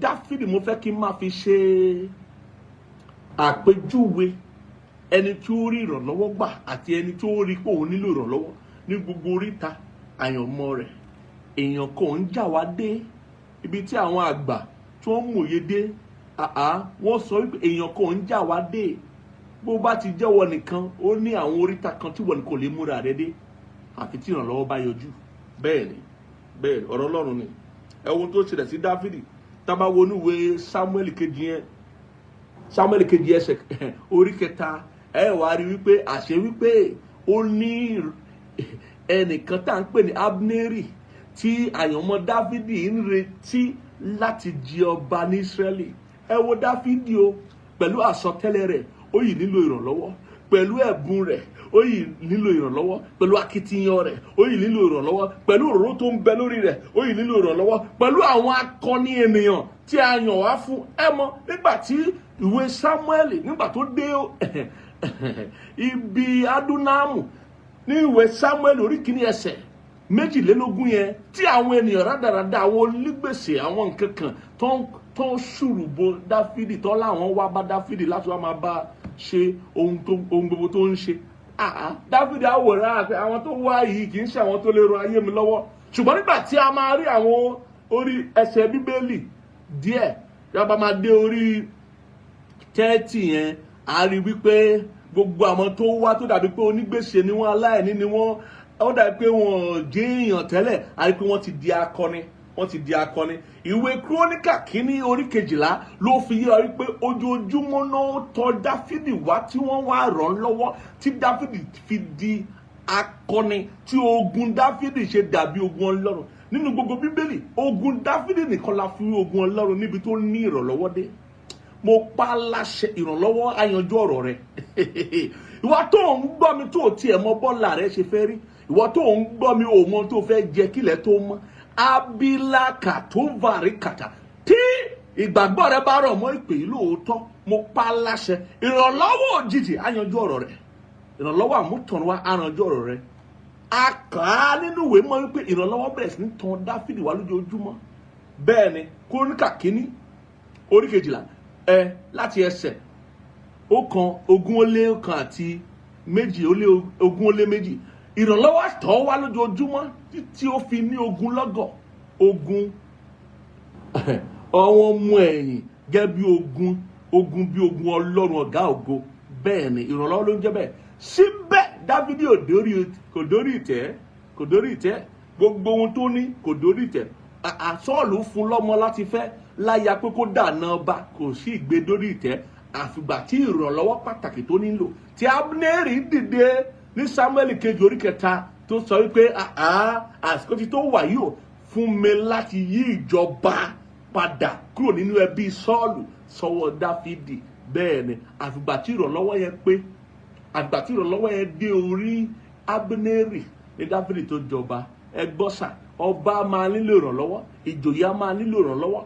Dáfídì mo fẹ́ kí n máa fi ṣe àpèjúwe ẹni tí ó rí ìrànlọ́wọ́ gbà àti ẹni tí ó rí pé òun nílò ìrànlọ́wọ́ ní gbogbo oríta àyànmọ́ rẹ̀. Èèyàn kan ń jà wá dé ibi tí àwọn àgbà tí wọ́n mòye dé, wọ́n sọ wípé èèyàn kan ń jà wá dé. Bó bá ti jẹ́wọ́ nìkan, ó ní àwọn oríta kan tí wọ́n kò lè múra rẹ̀ dé àfi tí ìrànlọ́wọ́ bá yọjú. Bẹ́ẹ̀ ni ọ̀rọ̀ Ọlọ́run ni. Ẹ wo tó ṣẹlẹ̀ sí Dáfídì. Tábà wọnú ìwé Sámúẹ́lì kejì ẹsẹ̀ orí 3, ẹ wá rí wípé àṣẹ wípé ó ní ẹnìkan tá à ń pè ní Abneri tí àyànmọ́ Dáfídì ń retí láti jẹ ọba ní Ísírẹ́lì. Ẹ wo Dáfídì o, pẹ̀lú àsọtẹ́lẹ̀ rẹ̀ ó yìí nílò ìrànlọ́wọ́, pẹ̀lú ẹ̀bùn rẹ̀ ó yìí nílò ìrànlọ́wọ́, pẹ̀lú akitiyan rẹ̀ ó yìí nílò ìrànlọ́wọ́, pẹ̀lú òróró tó ń bẹ lórí rẹ̀ ó yìí nílò ìrànlọ́wọ́, pẹ̀lú àwọn akọni ènìyàn tí a yàn wá fún. Ẹ mọ̀, nígbà tí ìwé Sámúẹ́lì nígbà tó dé ibi Adúnámù ní ìwé Sámúẹ́lì orí 1 ẹsẹ̀ 22 yẹn, tí àwọn ènìyàn rádaràda, àwọn onígbèsè, àwọn nǹkan kan tó ń ṣùrùbọ Dáfídì, tó láwọn wá bá Dáfídì láti wá máa bá ṣe ohun gbogbo tó ń ṣe. Dáfídì àwòrán àti àwọn tó wá yìí kì í ṣe àwọn tó lè ran ayé mi lọ́wọ́. Ṣùgbọ́n nígbà tí a máa rí àwọn orí ẹsẹ̀ Bíbélì díẹ̀, tí a bá máa dé orí 30 yẹn, a rí wípé gbogbo àwọn tó wá tó dàbí pé onígbèsè ni wọ́n, aláìní ni wọ́n, ó dàbí pé wọ́n jẹ́ èèyàn tẹ́lẹ̀, a rí pé wọ́n ti di akọni. wọ́n ti di akọni. Ìwé Kíróníkà kínní orí 12 ló fi yé wa wípé ojoojúmọ́ náà tọ̀ Dáfídì wá tí wọ́n wá ràn lọ́wọ́ tí Dáfídì fi di akọni, tí ogun Dáfídì ṣe dàbí ogun Ọlọ́run. Nínú gbogbo Bíbélì, ogun Dáfídì nìkan la fi ogun Ọlọ́run níbi tó ní ìrànlọ́wọ́ dé. Mo pa láṣẹ ìrànlọ́wọ́ ayanjú ọ̀rọ̀ rẹ. Ìwọ tó ń gbọ́ mi tó tiẹ̀ mọ bọ́lá rẹ ṣe fẹ́ rí. Ìwọ tó ń gbọ́ mi ò mọ tó fẹ́ jẹ kílẹ̀ tó mọ́. Abilaka tó vari kàtà. Tí ìgbàgbọ́ rẹ bá rọ̀ mọ́ ìpè yìí lóòótọ́, mo pa láṣẹ ìrànlọ́wọ́ òjijì ayanjú ọ̀rọ̀ rẹ. Ìrànlọ́wọ́ àmútọ̀runwá ayanjú ọ̀rọ̀ rẹ. A kà á nínú ìwé mọ́ wípé ìrànlọ́wọ́ bẹ̀rẹ̀ sí ní tọ̀ Dáfídì wá lójoojúmọ́. Bẹ́ẹ̀ ni Kíróníkà kínní orí 12 láti ẹsẹ̀ 1:1 àti 2:2. Ìrànlọ́wọ́ tọ̀ wá lójoojúmọ́ tí ó fi ní ogun lọ́gọ̀, ogun ọwọ́n mú ẹ̀yìn gẹ́gẹ́ bí ogun bí ogun Ọlọ́run ọ̀gá ògo. Bẹ́ẹ̀ ni ìrànlọ́wọ́ ló ń jẹ́ bẹ́ẹ̀. Síbẹ̀ Dáfídì kò dórí ìtẹ́, gbogbo ohun tó ní kò dórí ìtẹ́. Sọ́ọ̀lù fún lọ́mọ láti fẹ́ láya pé kó dànà ọba, kò sí ìgbé dórí ìtẹ́ àfìgbà tí ìrànlọ́wọ́ pàtàkì tó nílò tí Abneri dìde ní Sámúẹ́lì 2 orí 3 tó sọ wípé àsìkò tí tó wà yìí ò fún mi láti yí ìjọba padà kúrò nínú ẹbí Sọ́ọ̀lù sọ́wọ́ Dáfídì. Bẹ́ẹ̀ ni àfìgbà tí ìrànlọ́wọ́ yẹn pé, àgbà tí ìrànlọ́wọ́ yẹn dé orí Abneri ní Dáfídì tó jọba. Ẹgbọ́sà ọba máa nílò ìrànlọ́wọ́, ìjòyè máa nílò ìrànlọ́wọ́,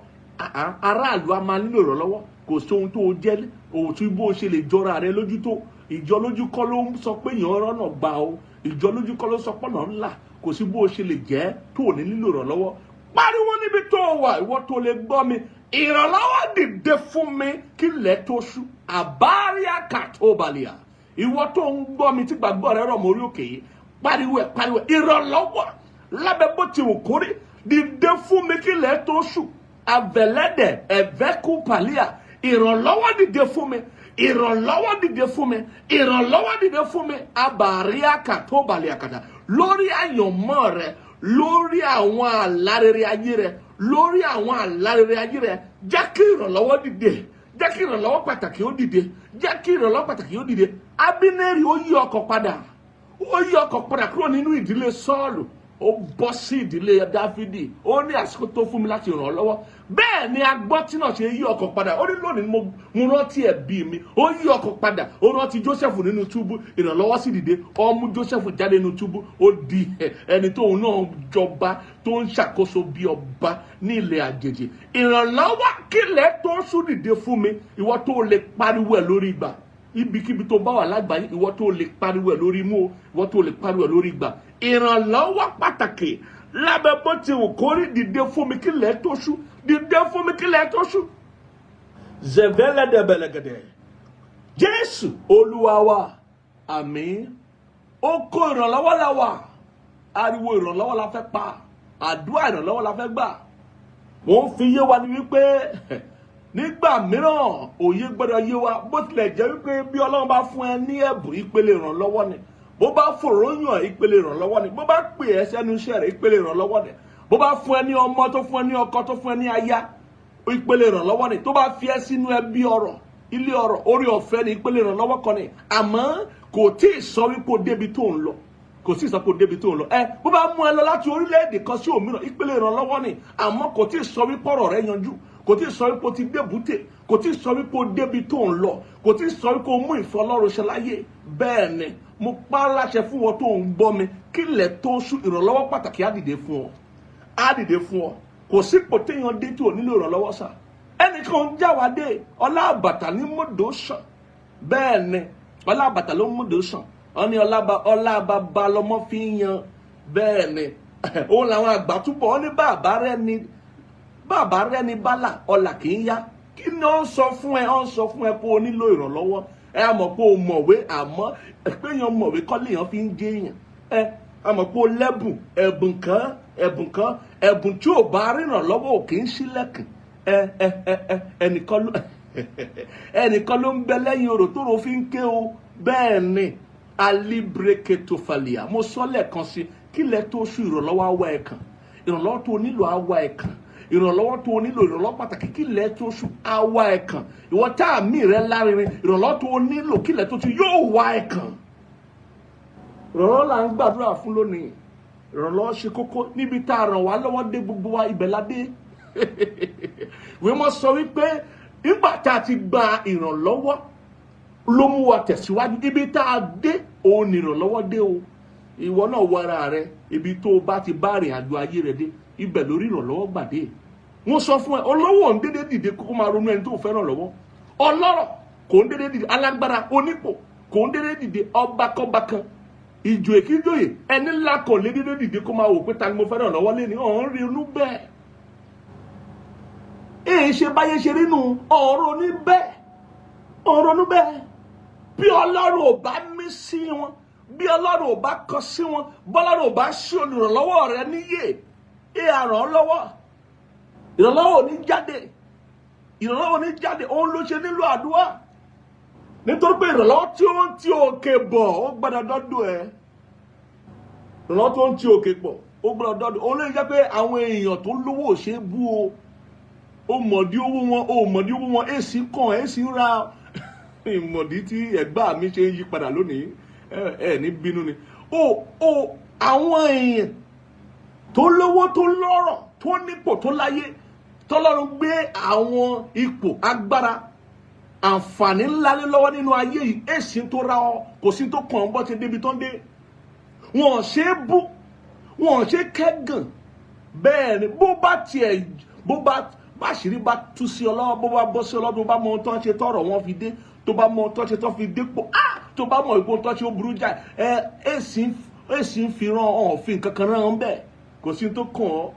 aráàlú máa nílò ìrànlọ́wọ́. Kò sí ohun tó jẹ́ òtún bó ṣe lè jọra rẹ lójú tó. Ìjọ lójú kọ́ ló ń sọ pé èèyàn rọ́nà gbà o. Ìjọ lójú kọ́ ló sọ pé ọ̀nà ńlá. Kò sí bó ṣe lè jẹ́ tó ní nílò ìrànlọ́wọ́. Pariwo níbi tó wà, ìwọ tó lè gbọ́ mi. Ìrànlọ́wọ́ dìde fún mi kí ilẹ̀ tó ṣú. Àbáríà kàtóbalìà. Ìwọ tó ń gbọ́ mi tí gbàgbọ́ rẹ rọ̀ mórí òkè yìí. Pariwo ìrànlọ́wọ́ lábẹ́ bó ti wù kórí. Dìde fún mi kí ilẹ̀ tó ṣú. Àbẹ̀lẹ́dẹ̀ ẹ̀vẹ́kú pàlíà. Ìrànlọ́wọ́ dìde fún mi. Ìrànlọ́wọ́ dìde fún mi. Ìrànlọ́wọ́ dìde fún mi. Àbáríà kàtóbalìà kàtà. Lórí àyànmọ́ rẹ, lórí àwọn àlárere ayé rẹ, lórí àwọn àlárere ayé rẹ, jẹ́ kí ìrànlọ́wọ́ dìde. Jẹ́ kí ìrànlọ́wọ́ pàtàkì ó dìde. Jẹ́ kí ìrànlọ́wọ́ pàtàkì ó dìde. Abineri ó yí ọkọ̀ padà. Ó yí ọkọ̀ padà kúrò nínú ìdílé Sọ́ọ̀lù. Ó bọ́ sí ìdílé Dáfídì. Ó ní àsìkò tó fún mi láti ràn ọ́ lọ́wọ́. Bẹ́ẹ̀ ni agbọ́ tí náà ṣe yí ọkọ̀ padà. Ó ní lónìí mo rántí ẹbí mi. Ó yí ọkọ̀ padà. Ó rántí Jósẹ́fù nínú túbú. Ìrànlọ́wọ́ sì dìde. Ó mú Jósẹ́fù jáde nínú túbú. Ó di ẹni tóun náà jọba tó ń ṣàkóso bí ọba ní ilẹ̀ àjèjì. Ìrànlọ́wọ́ kílẹ̀ tó sùn dìde fún mi. Ìwọ tó lè pariwo ẹ̀ lórí ìgbà. Ibikíbi tó bá wà lágbàáyé, ìwọ tó lè pariwo ẹ̀ lórí imú, ìwọ tó lè pariwo ẹ̀ lórí ìgbà. Ìrànlọ́wọ́ pàtàkì lábẹ́ bó ti wù kórí dìde fún mi kílẹ̀ tó ṣú. Dìde fún mi kílẹ̀ tó ṣú. Zẹ̀vẹ́lẹ́dẹ̀bẹ̀lẹ̀gẹ̀dẹ̀. Jésù Olúwa wa, àmín. Oko ìrànlọ́wọ́ la wà. Ariwo ìrànlọ́wọ́ la fẹ́ pa. Àdúrà ìrànlọ́wọ́ la fẹ́ gbà. Wọ́n fi yé wa ní wípé nígbà mìíràn òye gbọ́dọ̀ yé wa, bó tilẹ̀ jẹ́ wípé bí Ọlọ́run bá fún ẹ ní ẹ̀bùn ìpele ìrànlọ́wọ́ ni. Bó bá fòró yàn ìpele ìrànlọ́wọ́ ni. Bó bá pè ẹ́ sẹ́nu iṣẹ́ rẹ̀ ìpele ìrànlọ́wọ́ ni. Bó bá fún ẹ ní ọmọ tó fún ẹ ní ọkọ tó fún ẹ ní aya ìpele ìrànlọ́wọ́ ni. Tó bá fi ẹ́ sínú ẹbí ọrọ̀, ilé ọrọ̀, orí ọ̀fẹ́ ni ìpele ìrànlọ́wọ́ kan ni. Àmọ́ kò tí ì sọ wípé o débi tó ń lọ. Kò tí ì sọ pé o débi tó ń lọ. Bó bá mú ẹ lọ láti orílẹ̀-èdè kan sí òmíràn ìpele ìrànlọ́wọ́ ni. Àmọ́ kò tí ì sọ wípé ọ̀rọ̀ rẹ yanjú. Kò tí ì sọ wípé o ti débùté. Kò tí ì sọ wípé o débi tó ń lọ. Kò tí ì sọ wípé o mú ìfẹ́ Ọlọ́run ṣe láyé. Bẹ́ẹ̀ ni mo pa láṣẹ fún wọn tó ń gbọ́ mi kí ilẹ̀ tó ṣú. Ìrànlọ́wọ́ pàtàkì á dìde fún ọ. Á dìde fún ọ. Kò sí ipò téèyàn dé tí ò nílò ìrànlọ́wọ́ sà. Ẹnìkan ń jáwádé ọlá àbàtà ní mọ́dọ̀ sàn. Bẹ́ẹ̀ ni ọlá àbàtà ló ń mọ́dọ̀ sàn. Wọ́n ní ọlá bàbá lọmọ fi ń yan. Bẹ́ẹ̀ ni òun làwọn àgbà túbọ̀ wọ́n ní bàbá rẹ ní bálà ọlà kì í yá. Kí ni ó ń sọ fún ẹ? Ó ń sọ fún ẹ pé o nílò ìrànlọ́wọ́. Ẹ mọ̀ pé o mọ̀wé, àmọ́ pé èèyàn mọ̀wé kọ́ léèyàn fi ń jẹ́ èèyàn. Ẹ mọ̀ pé o lẹ́bùn, ẹ̀bùn tí ò bá ríran lọ́wọ́ ò kì í ṣílẹ̀kùn. Ẹnìkan ló ń bẹ lẹ́yìn orò tó ro fi ń ké o. Bẹ́ẹ̀ ni alibreke tó falẹ̀. Mo sọ lẹ́ẹ̀kan sí kílẹ̀ tó ṣú ìrànlọ́wọ́ awọ ẹ̀ kan. ìrànlọ́wọ́ tó nílò àwa ẹ̀kan, ìrànlọ́wọ́ tó nílò ìrànlọ́wọ́ pàtàkì kílẹ̀ tó ṣú àwa ẹ̀kan, ìwọ tá àmì rẹ lárinrin ìrànlọ́wọ́ tó nílò kílẹ̀ tó ti yóò wá ẹ̀kan. Ìrànlọ́wọ́ là ń gbàdúrà fún lónìí. Ìrànlọ́wọ́ ṣe kókó níbi tá a ràn wá lọ́wọ́ dé gbogbo wa ibẹ̀ la dé. Ìwé mọ́ sọ wípé nígbà tá a ti gba ìrànlọ́wọ́ ló mú wa tẹ̀síwájú, ibi tá a dé òun ni ìrànlọ́wọ́ dé o. Ìwọ náà wo ara rẹ, ibi tó o bá ti bá rìn àjò ayé rẹ dé ibẹ̀ lórí ìrànlọ́wọ́ gbàdé. Wọ́n sọ fún ẹ, olówó ń dédé dìde kó máa ronú ẹni tó fẹ́ràn lọ́wọ́, ọlọ́rọ̀ kò ń dédé dìde, alágbára onípò kò ń dédé dìde, ọba kọ́ba kan ìjòyè kí ìjòyè ẹni ńlá kò lè dédé dìde kó máa wò pé ta ni mo fẹ́ràn lọ́wọ́ lé ní ọ̀hún rí inú bẹ́ẹ̀. Èyí ṣe báyé ṣe rí nu ọ̀rọ̀ ní bẹ́ẹ̀, ọ̀rọ̀ ní bẹ́ẹ̀. Bí Ọlọ́run ò bá mí sí wọn, bí Ọlọ́run ò bá kọ sí wọn, bọ́lọ́run ò bá ṣe olùrànlọ́wọ́ rẹ níyè, àràn lọ́wọ́. Ìrànlọ́wọ́ ò ní jáde, ìrànlọ́wọ́ ò ní jáde, òun ló ṣe nílò àdúrà. Nítorí pé ìrànlọ́wọ́ tí ó ń ti òkè bọ̀ ó gbọ́dọ̀ dọ́dọ̀ ẹ̀. Ìrànlọ́wọ́ tó ń ti òkè bọ̀ ó gbọ́dọ̀ dọ́dọ̀. Òun ló jẹ́ pé àwọn èèyàn tó lówó ò ṣe é bú o. Ó mọ̀dí owó wọn, ó mọ̀dí owó wọn, èsì kan, èsì ra. Ìmọ̀dí tí ẹ̀gbá mi ṣe ń yí padà lónìí, ní bínú ni. Àwọn èèyàn tó lówó tó lọ́rọ̀ tó nípò tó láyé tọ́lọ́run gbé àwọn ipò agbára àǹfààní ńlá ní lọ́wọ́ nínú ayé yìí, èsì tó ra ọ kò sí tó kàn án bọ́ ti débi tó ń dé. Wọ́n ṣe é bú, wọ́n ṣe kẹ́gàn. Bẹ́ẹ̀ ni bó bá àṣírí bá tú sí ọ lọ́wọ́, bó bá bọ́ sí ọ lọ́wọ́, tó bá mọ ohun tó ń ṣe tọrọ wọn fi dé, tó bá mọ ohun tó ń ṣe tó fi dépò, tó bá mọ ìpò tó ń ṣe ó burú jáì, èsì ń fi ràn ọ́ fi nǹkan kan rán bẹ́ẹ̀, kò sí tó kàn ọ́.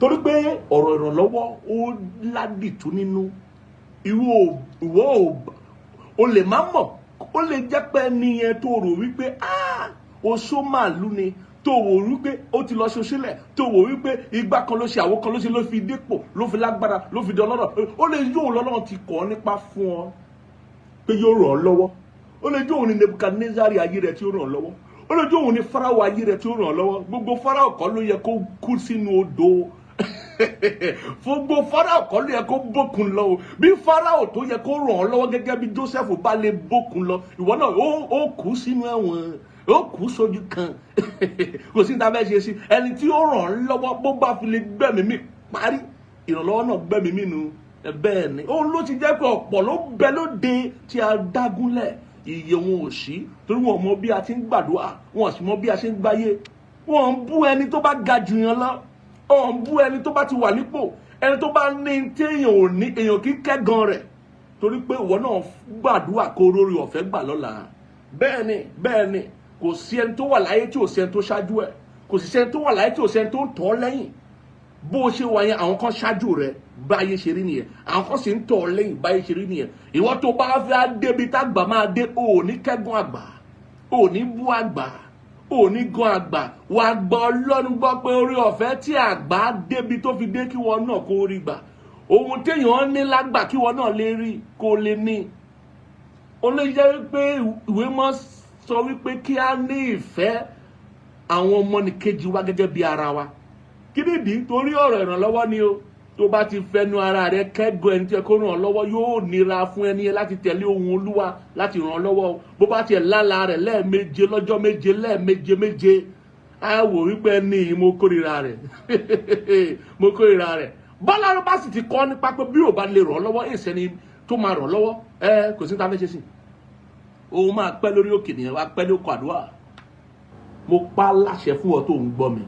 Torí pé ọ̀rọ̀ ìrànlọ́wọ́ ó ládìtú nínú. Ìwọ ò lè má mọ̀, ó lè jẹ́ pé ẹni yẹn tó rò wípé oṣó màálù ni, tó wò wípé ó ti lọ ṣoṣílẹ̀, tó wò wípé igbá kan ló ṣe, àwo kan ló ṣe, ló fi dépò, ló fi lágbára, ló fi di ọlọ́rọ̀. Ó lè yóò lọ́lọ́run ti kọ́ nípa fún ọ pé yóò ràn ọ́ lọ́wọ́. Ó lè yóò ní Nebukadnezari ayé rẹ̀ tí ó ràn ọ́ lọ́wọ́. Ó lè yóò ní Fáráò ayé rẹ̀ tí ó ràn ọ́ lọ́wọ́. Gbogbo Fáráò kọ́ ló yẹ kó kú sínú odò. Gbogbo Fáráò kọ́ ló yẹ kó bókun lọ o. Bí Fáráò tó yẹ kó ràn ọ́ lọ́wọ́ gẹ́gẹ́ bí Jósẹ́fù bá lè bókun lọ, ìwọ náà ó kú sínú ẹ̀wọ̀n, ó kú sójú kan. Kò sí ta fẹ́ ṣe sí ẹni tí ó ràn án lọ́wọ́, bó bá fi lè gbẹ̀mí mi parí, ìrànlọ́wọ́ náà gbẹ̀mí mi nu. Bẹ́ẹ̀ ni òun ló ti jẹ́ pé ọ̀pọ̀ ló bẹ lóde tí a dágúnlẹ̀, iye wọn ò sí torí wọn mọ bí a ti ń gbàdúrà, wọn sì mọ bí a ṣe ń gbáyé. Wọn ń bú ẹni tó bá ga jù yàn lọ, wọn ń bú ẹni tó bá ti wà nípò, ẹni tó bá ní tí èèyàn ò ní, èèyàn kì í kẹ́gan rẹ̀, torí pé ìwọ náà gbàdúrà kó rórí ọ̀fẹ́ gbà lọ́la. Bẹ́ẹ̀ ni kò sí ẹni tó wà láyé tí ò sí ẹni tó ṣáájú ẹ̀, kò sí ẹni tó wà láyé tí ò sí ẹni tó ń tọ́ lẹ́yìn. Bó ṣe wà yẹn, àwọn kan ṣáájú rẹ̀ báyé ṣe rí nìyẹn, àwọn kan sì ń tọ́ lẹ́yìn báyé ṣe rí nìyẹn. Ìwọ tó bá fẹ́ débi tágbà máa dé, ò ní kẹ́gàn àgbà, ò ní bú àgbà, ò ní gan àgbà. Wà gbọ́ Ọlọ́run gbọ́ pé orí ọ̀fẹ́ tí àgbà débi tó fi dé kí wọn náà kó rí gbà. Ohun téèyàn ní lágbà kí wọn náà lè rí kó lè ní. Ó lè jẹ́ pé ìwé mọ́ sọ wípé kí a ní ìfẹ́ àwọn ọmọnìkejì wa gẹ́gẹ́ bí ara wa. Kí nìdí? Torí ọ̀rọ̀ ìrànlọ́wọ́ ni o. Tó bá ti fẹnu ara rẹ kẹ́gàn ẹni tí ẹ kó ràn ọ́ lọ́wọ́, yóò nira fún ẹni yẹn láti tẹ̀lé ohun Olúwa láti ràn ọ́ lọ́wọ́. Bó bá tiẹ̀ lálàá rẹ̀ lẹ́ẹ̀méje lọ́jọ́ méje, lẹ́ẹ̀méje, á wò wípé ẹni mo kórìíra rẹ̀. Mo kórìíra rẹ̀. Bọ́lá ló bá sì ti kọ́ nípa pé bí ò bá lè ràn ọ́ lọ́wọ́, èsì ẹni tó máa ràn ọ́ lọ́wọ́, kò sí ta fẹ́ ṣe sí. Òun máa pẹ́ lórí òkè nìyẹn, wá pẹ́ lóko àdúrà. Mo pa láṣẹ fún ọ tó ń gbọ́ mi.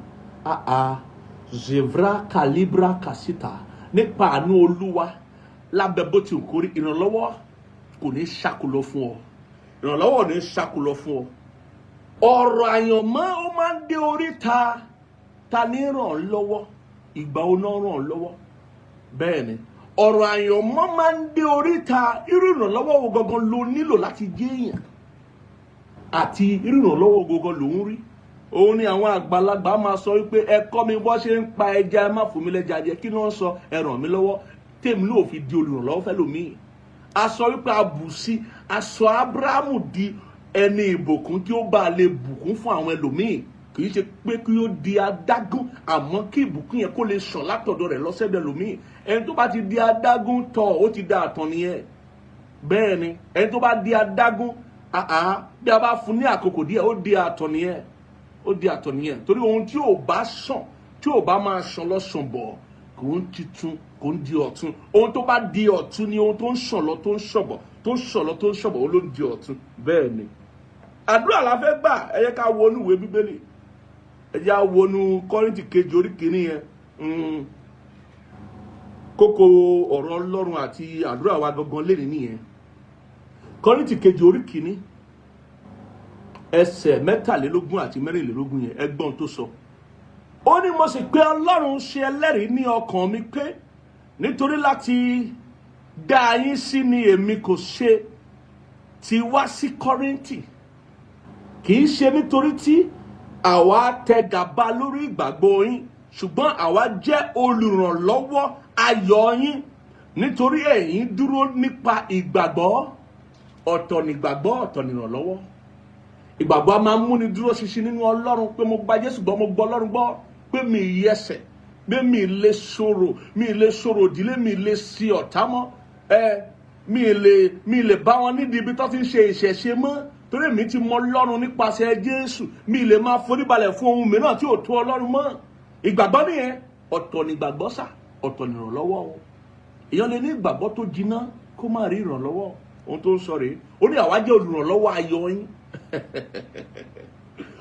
Zevra calibra casita, nípa àánú Olúwa lábẹ́ bó ti ń kórí, ìrànlọ́wọ́ kò ní ṣàkólọ fún ọ. Ìrànlọ́wọ́ ò ní ṣàkólọ fún ọ. Ọ̀rọ̀ àyànmọ́ ó máa ń dé oríta, ta ní ràn ọ́ lọ́wọ́, ìgbà ó náà ràn ọ́ lọ́wọ́. Bẹ́ẹ̀ ni ọ̀rọ̀ àyànmọ́ máa ń dé oríta. Irú ìrànlọ́wọ́ wo gangan ló nílò láti jẹ́ èèyàn, àti irú ìrànlọ́wọ́ wo gangan ló ń rí. Òun ni àwọn àgbàlagbà máa sọ wípé ẹ kọ́ mi bó ṣe ń pa ẹja, ẹ má fún mi lẹ́ja jẹ. Kí ni wọ́n sọ? Ẹ ràn mí lọ́wọ́, tèmi náà fi di olùrànlọ́wọ́ fẹ́lòmíì. A sọ wípé abùsí, a sọ Ábúráhámù di ẹni ìbùkún tí ó bá lè bùkún fún àwọn ẹlòmíì. kì í ṣe pé kí ó di adágún àmọ́ kí ìbùkún yẹn kó lè sàn látọ̀dọ̀ rẹ̀ lọ́sẹ̀dẹ̀ lómi. Ẹni tó bá ti di adágún tọ̀ ó ti da àtàn nìyẹn. Bẹ́ẹ̀ ni ẹni tó bá di adágún bí a bá fún ní àkókò díẹ̀ ó di àtàn nìyẹn. Ó di àtàn nìyẹn torí ohun tí ò bá sàn tí ò bá máa sàn lọ́sàn bọ̀ kò ń titun kò ń di ọ̀tun. Ohun tó bá di ọ̀tun ni ohun tó ń sàn lọ tó ń ṣọ̀bọ̀ tó ń sàn lọ tó ń ṣọ̀bọ̀ ó ló ń di ọ̀tun. Bẹ́ẹ̀ ni àdúrà la fẹ́ gbà. Ẹ yẹ ká wọnú ìwé Bíbélì. Ẹ jẹ́ á wọnú Kọ́ríńtì kejì orí kìíní yẹn. Kókó ọ̀rọ̀ Ọlọ́run àti àdúrà wa gangan lè ní nìyẹn. Kọ́ríńtì kejì orí kìíní ẹsẹ̀ 23 àti 24 yẹn ẹgbọ́n tó sọ. Ó ní mo sì pé Ọlọ́run ṣe ẹlẹ́rìí ní ọkàn mi pé nítorí láti dá yín sí ni èmi kò ṣe ti wá sí Kọ́ríńtì, kì í ṣe nítorí tí àwa tẹ gàba lórí ìgbàgbọ́ yín, ṣùgbọ́n àwa jẹ́ olùrànlọ́wọ́ ayọ̀ yín nítorí ẹ̀yin dúró nípa ìgbàgbọ́. Ọ̀tọ̀ nígbàgbọ́, ọ̀tọ̀ nìrànlọ́wọ́. Ìgbàgbọ́ a máa ń múni dúró ṣinṣin nínú Ọlọ́run pé mo gba Jésù gbọ́, mo gbọ́ Ọlọ́run gbọ́, pé mi yẹsẹ̀, pé mi lè sọ̀rọ̀ ìdílé, mi lè sí ọ̀tá mọ́, mi lè bá wọn nídìí ibi tó ti ń ṣe ìṣẹ̀ṣe mọ́, torí mi ti mọ Ọlọ́run nípasẹ̀ Jésù, mi lè máa foríbalẹ̀ fún ohun mìíràn tí ò tó Ọlọ́run mọ́. Ìgbàgbọ́ nìyẹn. Ọ̀tọ̀ nígbàgbọ́ sà, ọ̀tọ̀ nìrànlọ́wọ́ o. Èèyàn lè ní ìgbàgbọ́ tó jiná kó má rí ìrànlọ́wọ́. Ohun tó ń sọ rèé, ó ní àwa jẹ́ olùrànlọ́wọ́ ayọ̀ yín.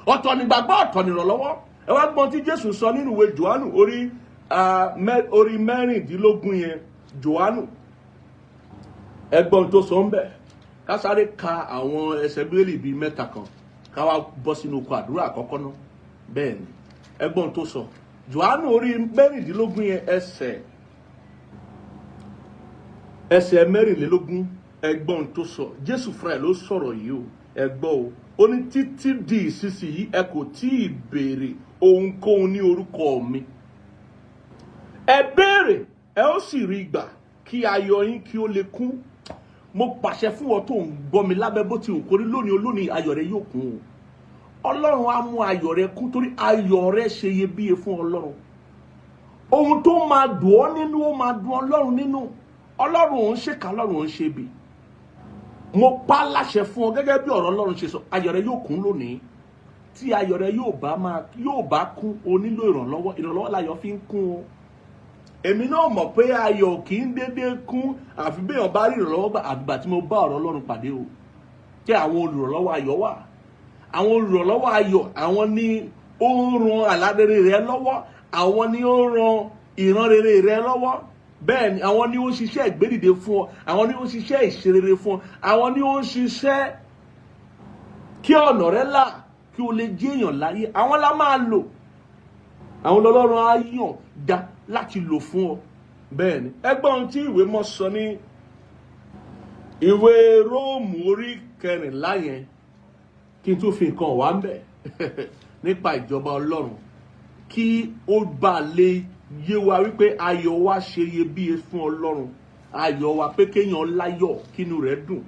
Ọ̀tọ̀ nígbàgbọ́, ọ̀tọ̀ nìrànlọ́wọ́. Ẹ wá gbọ́n tí Jésù sọ nínú ìwé Jòhánù orí 16 yẹn. Jòhánù ẹgbọ́n tó sọ ń bẹ̀. Ká sáré ka àwọn ẹsẹ̀ Bíbélì bíi 3 kan ká wá bọ́ sínú oko àdúrà àkọ́kọ́ náà. Bẹ́ẹ̀ ni ẹgbọ́n tó sọ. Jòhánù orí 16 yẹn ẹsẹ̀ 24 ẹgbọ́n tó sọ. Jésù fúnra ẹ̀ ló sọ̀rọ̀ yìí o. Ẹgbọ́ o. Ó ní títí di ìsinsìnyí ẹ kò tí ì béèrè ohunkóhun ní orúkọ mi. Ẹ béèrè ẹ ó sì rí gbà kí ayọ̀ yín kí ó lè kún. Mo pàṣẹ fún ọ tó ń gbọ́ mi lábẹ́ bó ti wù kó rí lónìí olónìí ayọ̀ rẹ yóò kún o. Ọlọ́run á mú ayọ̀ rẹ kún torí ayọ̀ rẹ ṣe iyebíye fún Ọlọ́run. Ohun tó máa dùn ọ́ nínú ó máa dùn Ọlọ́run nínú. Ọlọ́run ò ń ṣèkà, Ọlọ́run ò ń ṣe bí. Mo pa láṣẹ fún ọ gẹ́gẹ́ bí ọ̀rọ̀ Ọlọ́run ṣe sọ, ayọ̀ rẹ yóò kún lónìí. Tí ayọ̀ rẹ yóò bá kún, o nílò ìrànlọ́wọ́. Ìrànlọ́wọ́ láyọ̀ fi ń kún o. Èmi náà mọ̀ pé ayọ̀ kì í dédé kún àfi bí èèyàn bá rí ìrànlọ́wọ́ gbà àgbà tí mo bá ọ̀rọ̀ Ọlọ́run pàdé o. Tí àwọn olùrànlọ́wọ́ ayọ̀ wà. Àwọn olùrànlọ́wọ́ ayọ̀, àwọn ni ó ń ran àládéré rẹ lọ́wọ́, àwọn ni ó ń ran ìran rere rẹ lọ́wọ́. Bẹ́ẹ̀ ni àwọn ni ó ń ṣiṣẹ́ ìgbédìde fún ọ, àwọn ni ó ń ṣiṣẹ́ ìṣerere fún ọ, àwọn ni ó ń ṣiṣẹ́ kí ọ̀nà rẹ là, kí o lè jẹ́ èèyàn láyé. Àwọn la máa lò, àwọn lọ́lọ́run á yàn dá láti lò fún ọ. Bẹ́ẹ̀ ni ẹgbọ́n tí ìwé mọ́ sọ ní ìwé Róòmù orí 14 yẹn, kí n tún fi nǹkan wá ń bẹ̀ nípa ìjọba Ọlọ́run kí ó bá lè yé wa wípé ayọ̀ wa ṣe iyebíye fún Ọlọ́run. Ayọ̀ wa pé kéèyàn láyọ̀ kínú rẹ̀ dùn,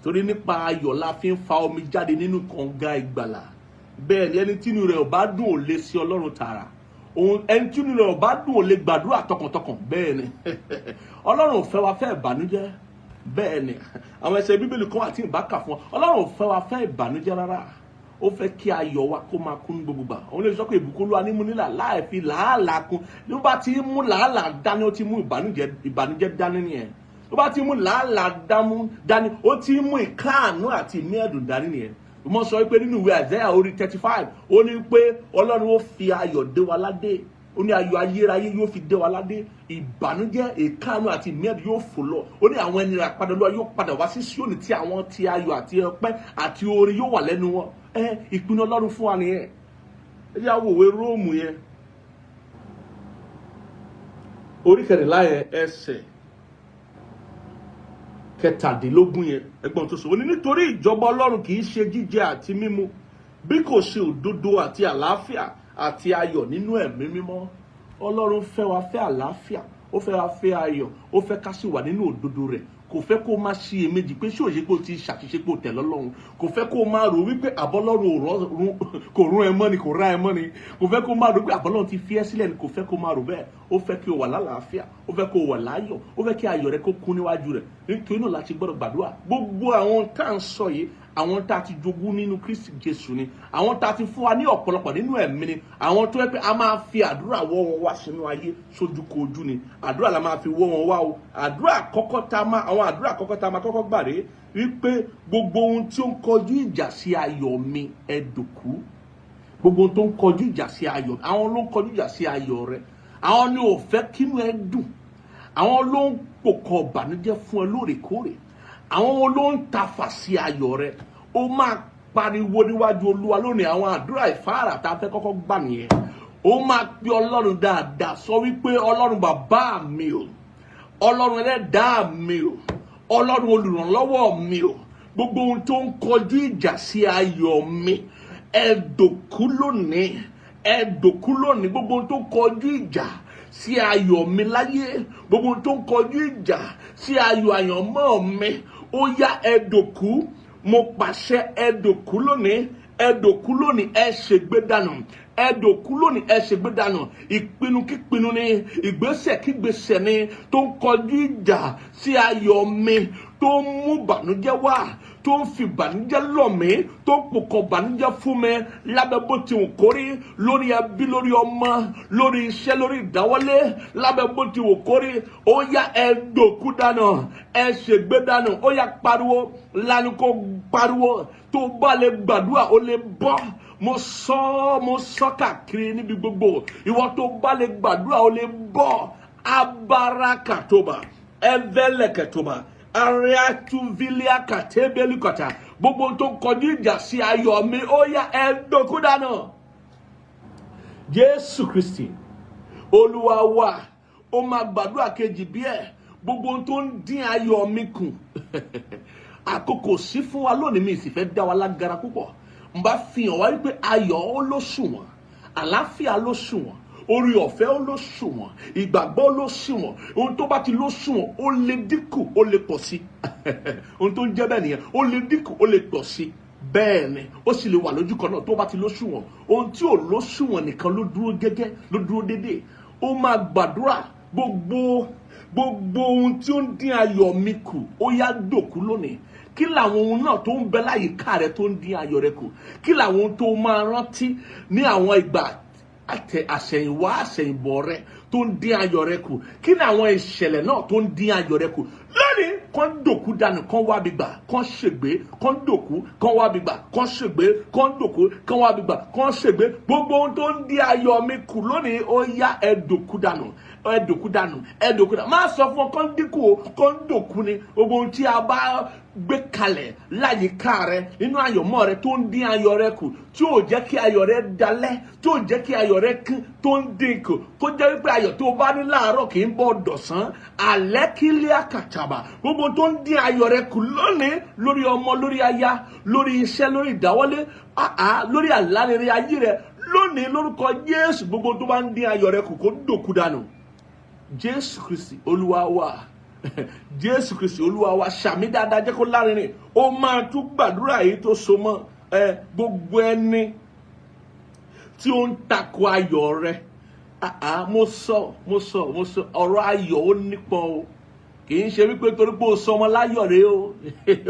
torí nípa ayọ̀ la fi ń fa omi jáde nínú kànga ìgbàlà. Bẹ́ẹ̀ ni ẹni tínú rẹ̀ ò bá dùn ò lè sí Ọlọ́run tààrà. Ẹni tínú rẹ̀ ò bá dùn ò lè gbàdúrà tọkàntọkàn. Bẹ́ẹ̀ ni Ọlọ́run ò fẹ́ wa fẹ́ ìbànújẹ́. Bẹ́ẹ̀ ni àwọn ẹsẹ̀ Bíbélì kan àti ìbákà fún ọ. Ọlọ́run ò fẹ́ wa fẹ́ ìbànújẹ́ rárá. Ó fẹ́ kí ayọ̀ wa kó máa kún gbogbo gbà. Òun lè sọ pé ìbùkún Olúwa ní mú nílà láì fi làálàá kún. Ló bá ti mú làálàá dání, ó ti mú ìbànújẹ́ dání nìyẹn. Ló bá ti mú làálàá dání, ó ti mú ìkáàánú àti ìmí ẹ̀dùn dání nìyẹn. Mo sọ pé nínú ìwé Àìsáyà orí 35, ó ní pé Ọlọ́run ó fi ayọ̀ dé wa ládé. Ó ní ayọ̀ ayérayé yóò fi dé wa ládé. Ìbànújẹ́, ìkáàánú àti ìmí ẹ̀dùn yóò fò lọ. Ó ní àwọn ẹni rà padà lọ yóò padà wá sí Síónì tí àwọn ti ayọ̀ àti ọpẹ́ àti oore yóò wà lẹ́nu wọn. Ìpinnu Ọlọ́run fún wa nìyẹn. Ẹ jẹ́ á wo ìwé Róòmù yẹn orí 14 yẹn ẹsẹ̀ 17 yẹn ẹgbọ́n tó sọ. Ó ní nítorí ìjọba Ọlọ́run kì í ṣe jíjẹ àti mímu, bí kò ṣe òdodo àti àlàáfíà àti ayọ̀ nínú ẹ̀mí mímọ́. Ọlọ́run fẹ́ wa fẹ́ àlàáfíà, ó fẹ́ wa fẹ́ ayọ̀, ó fẹ́ ká sì wà nínú òdodo rẹ̀, kò fẹ́ kó máa ṣiyèméjì pé ṣé òye pé o ti ṣàṣìṣe pé o tẹ̀ lọ́lọ́run, kò fẹ́ kó máa rò wípé àbọ́lọ́run kò rún ẹ mọ́ ni, kò rá ẹ mọ́ ni, kò fẹ́ kó máa rò pé àbọ́lọ́run ti fi ẹ́ sílẹ̀ ni, kò fẹ́ kó máa rò bẹ́ẹ̀. Ó fẹ́ kí o wà lálàáfíà, ó fẹ́ kó o wà láyọ̀, ó fẹ́ kí ayọ̀ rẹ kó kún níwájú rẹ̀. Nítorí náà láti gbọ́dọ̀ gbàdúrà. Gbogbo àwọn tá à ń sọ yìí, àwọn tá a ti jogún nínú Kristi Jésù ni, àwọn tá a ti fún wa ní ọ̀pọ̀lọpọ̀ nínú ẹ̀mí ni, àwọn tó yẹ pé a máa fi àdúrà wọ́ wọn wá sínú ayé sójú kojú ni. Àdúrà la máa fi wọ́ wọn wá o. Àwọn àdúrà àkọ́kọ́ tá a máa kọ́kọ́ gbà rèé wípé gbogbo ohun tí ó ń kọjú ìjà sí ayọ̀ mi ẹ dòkú. Gbogbo ohun tó ń kọjú ìjà sí ayọ̀, àwọn ló ń kọjú ìjà sí ayọ̀ rẹ. Àwọn ni ò fẹ́ kínú ẹ dùn. Àwọn ló ń pòkọ̀ ìbànújẹ́ fún ẹ lóòrèkóòrè. Àwọn ló ń tafà sí ayọ̀ rẹ. Ó máa pariwo níwájú Olúwa lónìí. Àwọn àdúrà ìfáàrà tá a fẹ́ kọ́kọ́ gbà nìyẹn. Ó máa pe Ọlọ́run dáadáa, sọ wípé Ọlọ́run bàbá mi o, Ọlọ́run ẹlẹ́dàá mi o, Ọlọ́run olùrànlọ́wọ́ mi o, gbogbo ohun tó ń kọjú ìjà sí ayọ̀ mi ẹ dòkú lónìí, ẹ dòkú lónìí. Gbogbo ohun tó ń kọjú ìjà sí ayọ̀ mi láyé, gbogbo ohun tó ń kọjú ìjà sí ayọ̀ àyànmọ́ mi, ó yá ẹ dòkú. Mo pàṣẹ ẹ dòkú lónìí, ẹ dòkú lónìí, ẹ ṣègbé dànù, ẹ dòkú lónìí, ẹ ṣègbé dànù. Ìpinnu kípinnu ni, ìgbésẹ̀ kígbésẹ̀ ni tó ń kọjú ìjà sí ayọ̀ mi, tó ń mú bànújẹ́ wá, tó ń fi bànújẹ́ lọ̀ mí, tó ń pòkọ̀ bànújẹ́ fún mi lábẹ́ bó ti wù kórí, lórí ẹbí, lórí ọmọ, lórí iṣẹ́, lórí ìdáwọ́lé, lábẹ́ bó ti wù kórí. Ó yá ẹ dòkú dànù, ẹ ṣègbé dànù. Ó yá pariwo, lanu kó pariwo. Tó bá lè gbàdúrà ó lè bọ́. Mo sọ káàkiri níbi gbogbo. Ìwọ tó bá lè gbàdúrà ó lè bọ́. Abarakatoba, evelekatoba, ariatuvilia katebelikota. Gbogbo tó kọjú ìjà sí ayọ̀ mi, ó yá ẹ dòkú dànù. Jésù Kristi Olúwa wa, ó máa gbàdúrà kejì bí ẹ. Gbogbo tó ń dín ayọ̀ mi kù. Àkókò sí fún wa lónìí, mi sì fẹ́ dá wa lágara púpọ̀. N bá fi hàn wá wípé ayọ̀ ó ló sùnwọ̀n, àlàáfíà ló sùnwọ̀n, orí ọ̀fẹ́ ó ló sùnwọ̀n, ìgbàgbọ́ ló sùnwọ̀n. Ohun tó bá ti ló sùnwọ̀n ó lè dínkù ó lè pọ̀ sí. Ohun tó ń jẹ́ bẹ́ẹ̀ nìyẹn, ó lè dínkù ó lè pọ̀ sí. Bẹ́ẹ̀ ni ó sì lè wà lójú kan náà tó bá ti ló sùnwọ̀n. Ohun tí ò ló sùnwọ̀n nìkan ló dúró gẹ́gẹ́, ló dúró déédéé. Ó máa gbàdúrà gbogbo ohun tí ó ń dín ayọ̀ mi kù, ó yá dòkú lónìí. Kí làwọn ohun náà tó ń bẹ láyìíká rẹ tó ń dín ayọ̀ rẹ kù? Kí làwọn ohun tó máa rántí ní àwọn ìgbà àṣẹ̀yìnwá àṣẹ̀yìnbọ̀ rẹ tó ń dín ayọ̀ rẹ kù? Kí ni àwọn ìṣẹ̀lẹ̀ náà tó ń dín ayọ̀ rẹ kù? Lónìí kàn dòkú dànù, kàn wá bí gbà, kàn ṣègbé, kàn dòkú, kàn wá bí gbà, kàn ṣègbé, kàn dòkú, kàn wá bí gbà, kàn ṣègbé. Gbogbo ohun tó ń dín ayọ̀ mi kù lónìí, ó yá ẹ dòkú dànù, ẹ dòkú dànù, ẹ dòkú dànù. Má sọ fún ọ kàn dínkù o, kàn dòkú ni. Gbogbo ohun tí a bá gbé kalẹ̀ láyìíká rẹ nínú ayọ̀mọ́ rẹ tó ń dín ayọ̀ rẹ kù, tí ò jẹ́ kí ayọ̀ rẹ dalẹ̀, tí ò jẹ́ kí ayọ̀ rẹ kún, tó ń dín kù, tó jẹ́ wípé ayọ̀ tó bá ní láàárọ̀ kì í bọ́ dọ̀sán, alẹ́ kí lé àkàtàbà. Gbogbo tó ń dín ayọ̀ rẹ kù lónìí, lórí ọmọ, lórí aya, lórí iṣẹ́, lórí ìdáwọ́lé, lórí àlárere ayé rẹ lónìí, lórúkọ Jésù, gbogbo tó bá ń dín ayọ̀ rẹ kù kó dòkú dànù. Jésù Kristi Olúwa wa. Jésù Kristi Olúwa wa, ṣàmì dáadáa jẹ́ kó lárinrin. Ó máa tún gbàdúrà yìí tó so mọ́ gbogbo ẹni tí ó ń takò ayọ̀ rẹ. Mo sọ ọ̀rọ̀ ayọ̀ ó nípọn o. Kì í ṣe wípé torí pé o sọmọ láyọ̀ rẹ o.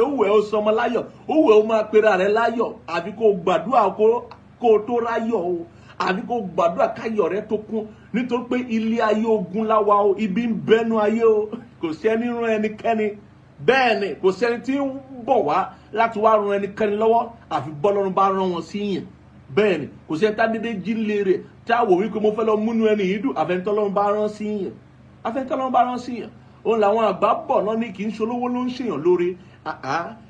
Ó wẹ̀ ó sọmọ láyọ̀, ó wẹ̀ ó máa pera rẹ láyọ̀. Àbí kó gbàdúrà kó tó ráyọ̀ o. Àbí kó gbàdúrà káyọ̀ rẹ tó kún. Nítorí pé ilé ayé ogun láwa o, ibi ń bẹnu ayé o. Kò sí ẹni rán ẹnikẹ́ni. Bẹ́ẹ̀ ni kò sí ẹni tí ń bọ̀ wá láti wá ran ẹnikẹ́ni lọ́wọ́ àfi bọ́lọ́run bá rán wọn sí yàn. Bẹ́ẹ̀ ni kò sí ẹni tá dédé jí lére tí a wò wípé mo fẹ́ lọ múnú ẹni yìí dùn, àfẹnitọ́lọ́run bá rán sí yàn. Àfẹnitọ́lọ́run bá rán sí yàn. Òun làwọn àgbà bọ̀ náà ní kì í ṣolówó ló ń ṣèyàn lóore.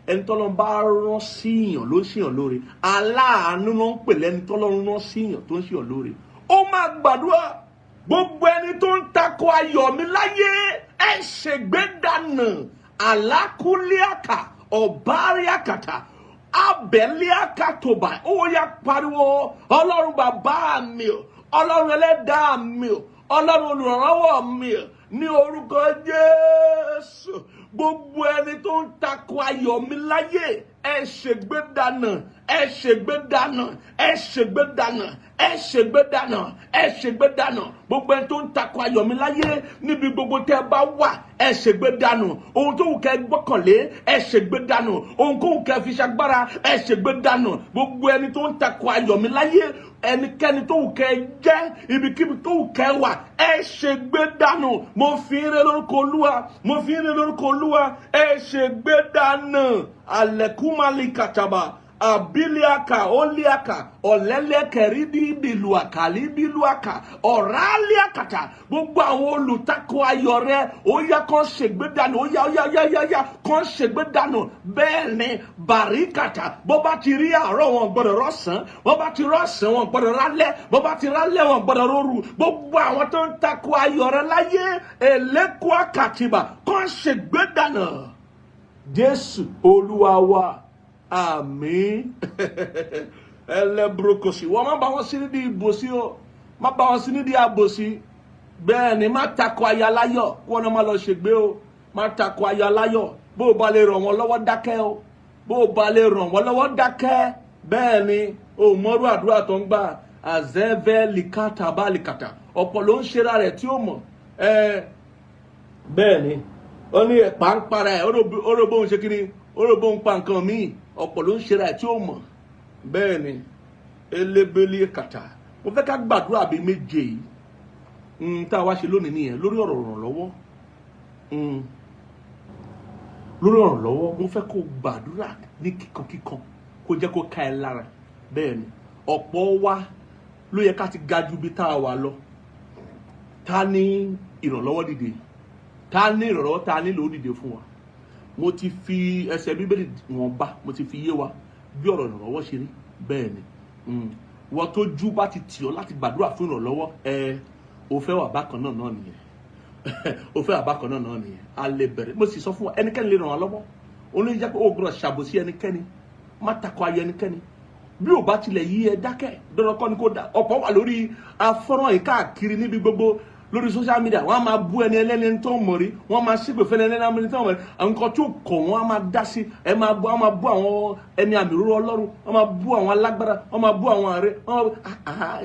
Ẹni tọ́lọ́run bá rán sí yàn ló ń ṣèyàn lóore. Aláàánú ló ń pè lẹ́ni tọ́lọ́run rán sí yàn tó ń ṣèyàn lóore. Ó máa gbàdúrà gbogbo ẹni tó ń takò ayọ̀ mi láyé, ẹ ṣègbé dànù. Àlákúlíàkà ọ̀báríàkàtà abẹ́líàkàtòbà. Ó yá pariwo, Ọlọ́run bàbá mi o, Ọlọ́run ẹlẹ́dàá mi o, Ọlọ́run olùrànlọ́wọ́ mi o, ní orúkọ Jésù. gbogbo ẹni tó ń takò ayọ̀ mi láyé ẹ ṣègbé dànù, ẹ ṣègbé dànù, ẹ ṣègbé dànù, ẹ ṣègbé dànù, ẹ ṣègbé dànù. Gbogbo ẹni tó ń takò ayọ̀ mi láyé níbi gbogbo tẹ́ bá wà ẹ ṣègbé dànù. Ohun tó wù kẹ́ gbọ́kànlé ẹ ṣègbé dànù. Ohun tó wù kẹ́ fi ṣagbára ẹ ṣègbé dànù. Gbogbo ẹni tó ń takò ayọ̀ mi láyé, ẹnikẹ́ni tó wù kẹ́ jẹ́, ibikíbi tó wù kẹ́ wà ẹ ṣègbé dànù. Mo fi ire lórúkọ Olúwa, mo fi ire lórúkọ Olúwa, ẹ ṣègbé dànù. Alekumali kataba abiliaka oliaka olelekeribi biluaka libiluaka oraliakata. Gbogbo àwọn olùtakò ayọ̀ rẹ ó yá kàn ṣègbé dànù, ó yá kàn ṣègbé dànù. Bẹ́ẹ̀ ni barikata bó bá ti rí àárọ̀ wọn gbọ́dọ̀ rọ̀sán, bó bá ti rọ̀sán wọn gbọ́dọ̀ rálẹ̀, bó bá ti rálẹ̀ wọn gbọ́dọ̀ róru. Gbogbo àwọn tó ń takò ayọ̀ rẹ láyé elekua katiba kàn ṣègbé dànù. Jésù Olúwa wa, àmín. Ẹlẹ́bùrọ̀kọ̀sí wọ́n má bá wọn sí nídìí ìbòsí o, má bá wọn sí nídìí àbòsí. Bẹ́ẹ̀ ni má takò aya láyọ̀ kí wọ́n má lọ ṣègbé o, má takò aya láyọ̀. Bó o bá lè ràn wọ́n lọ́wọ́ dákẹ́ o, bó o bá lè ràn wọ́n lọ́wọ́ dákẹ́. Bẹ́ẹ̀ ni o mọ̀rú àdúrà tó ń gbà àzẹ́vẹ́ likata bá likata, ọ̀pọ̀ ló ń ṣera rẹ̀ tí ó mọ̀. Bẹ́ẹ̀ ni ó ní ẹ̀pà ń para ẹ̀ oró bóun ṣe kí ni oró bóun pa nǹkan míì, ọ̀pọ̀ ló ń ṣera ẹ̀ tí ó mọ̀. Bẹ́ẹ̀ ni elébélé kàtà. Mo fẹ́ ká gbàdúrà bíi méje yìí tá a wá ṣe lónìí nìyẹn lórí ọ̀rọ̀ ìrànlọ́wọ́. Lórí ọ̀rọ̀ ìrànlọ́wọ́ mo fẹ́ kó gbàdúrà ní kíkankíkan kó jẹ́ kó ká ẹ lára. Bẹ́ẹ̀ ni ọ̀pọ̀ wa ló yẹ ká ti ga ju bí tá a wà lọ. Ta ní ìrànlọ́wọ́ dìde, ta ní ìrànlọ́wọ́ ta nílò ó dìde fún wa. Mo ti fi ẹsẹ̀ Bíbélì wọn bá, mo ti fi yé wa bí ọ̀rọ̀ ìrànlọ́wọ́ ṣe rí. Bẹ́ẹ̀ ni wọ́n tó jú bá ti tì ọ́ láti gbàdúrà fún ìrànlọ́wọ́ o fẹ́ wà bákan náà nìyẹn. O fẹ́ wà bákan náà nìyẹn. A lè bẹ̀rẹ̀, mo sì sọ fún wa ẹnikẹ́ni lè ràn wá lọ́wọ́. Olóyè jẹ́ pé o gbọ́dọ̀ ṣàbòsí ẹnikẹ́ni, má takò ayé ẹnikẹ́ni. Bí o bá tilẹ̀ yí ẹ dákẹ́, dandan kọ́ ni kó dá. Ọ̀pọ̀ wà lórí afọ́nrán yìí káàkiri níbi gbogbo lórí social media. Wọ́n á máa bú ẹni ẹlẹ́ni tó mọ̀ rí, wọ́n máa ṣépè fẹ́ni ẹlẹ́ni tó mọ̀ rí. Àwọn nǹkan tó kọ̀ wọ́n á máa dá sí. Wọ́n máa bú àwọn ẹni àmì òróró Ọlọ́run, wọ́n máa bú àwọn alágbára, wọ́n máa bú àwọn ààrẹ.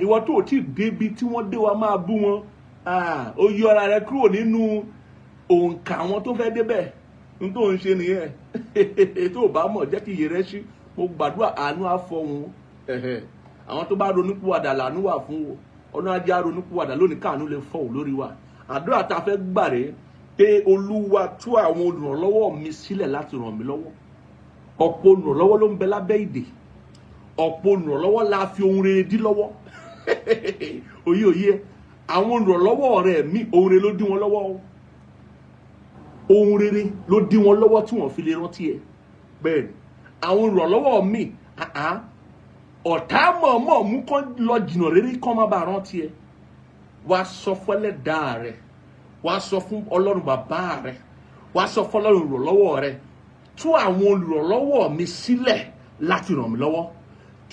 Ìwọ tó tí ì débi tí wọ́n dé wa máa bú wọn. Ó yọ ara rẹ kúrò nínú òǹkà àwọn tó fẹ́ débẹ̀. N tó ń ṣe nìyẹn. Tó o bá mọ̀ jẹ́ kí iye rẹ ṣí. Mo gbàdúrà àánú á fọ wọn. Àwọn tó bá ronúpìwàdà làánú wà fún wọn. Ọ̀nà ajá ronúpìwàdà lónìí káànú lè fọ́ òun lórí wa. Àdúrà tá a fẹ́ gbà rèé pé Olúwa tú àwọn olùrànlọ́wọ́ mi sílẹ̀ láti ràn mí lọ́wọ́. Ọ̀pọ̀ olùrànlọ́wọ́ ló ń bẹ lábẹ́ ìdè. Ọ̀pọ̀ olùrànlọ́wọ́ la fi ohun rere dí lọ́wọ́. Òye àwọn olùrànlọ́wọ́ rẹ̀ mí ohun rere ló dí wọn lọ́wọ́ o. Ohun rere ló dí wọn lọ́wọ́ tí wọ́n fi lè rántí ẹ̀. Bẹ́ẹ̀ ni àwọn olùrànlọ́wọ́ mi ọ̀tá mọ̀ọ́mọ̀ mú kán lọ jìnnà rere kán má bàa rántí ẹ. Wá sọ fún Ẹlẹ́dàá rẹ, wá sọ fún Ọlọ́run bàbá rẹ, wá sọ fún Ọlọ́run olùrànlọ́wọ́ rẹ. Tú àwọn olùrànlọ́wọ́ mi sílẹ̀ láti ràn mí lọ́wọ́.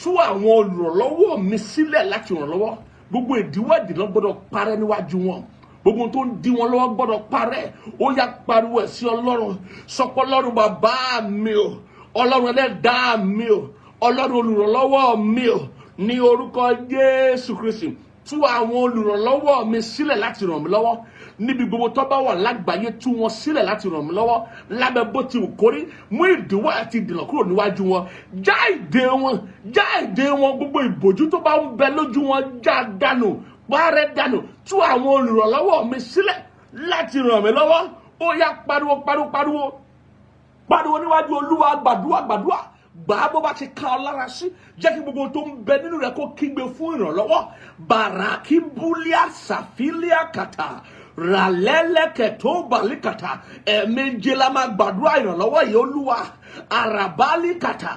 Tú àwọn olùrànlọ́wọ́ mi sílẹ̀ láti ràn lọ́wọ́. Gbogbo ìdíwọ́ ìdènà gbọ́dọ̀ parẹ́ níwájú wọn. Gbogbo tó ń dí wọn lọ́wọ́ gbọ́dọ̀ parẹ́. Ó yá pariwo ẹ̀ sí Ọlọ́run. Sọ pé Ọlọ́run bàbá mi o, Ọlọ́run Ẹlẹ́dàá mi o, Ọlọ́run olùrànlọ́wọ́ mi o, ní orúkọ Jésù Kristi. Tú àwọn olùrànlọ́wọ́ mi sílẹ̀ láti ràn mí lọ́wọ́. Níbi gbogbo tó bá wà lágbàáyé tú wọn sílẹ̀ láti ràn mí lọ́wọ́. Lábẹ́ bó ti wù kórí, mú ìdíwọ́ àti ìdènà kúrò níwájú wọn. Já ìdè wọn, gbogbo ìbòjú tó bá ń bẹ lójú wọn já dànù, parẹ́ dànù. Tú àwọn olùrànlọ́wọ́ mi sílẹ̀ láti ràn mí lọ́wọ́. Ó yá pariwo níwájú Olúwa. Gbàdúrà. Gbà á bó bá ti ká ọ lára sí. Jẹ́ kí gbogbo tó ń bẹ nínú rẹ̀ kó kígbe fún ìrànlọ́wọ́. Bàràkí búlíà sàfílíà kàtà ràlẹ́lẹ́kẹ̀ tó bàlí kàtà. Ẹ̀ẹ̀méje la máa gbàdúrà ìrànlọ́wọ́ yìí Olúwa. Àràbálí kàtà.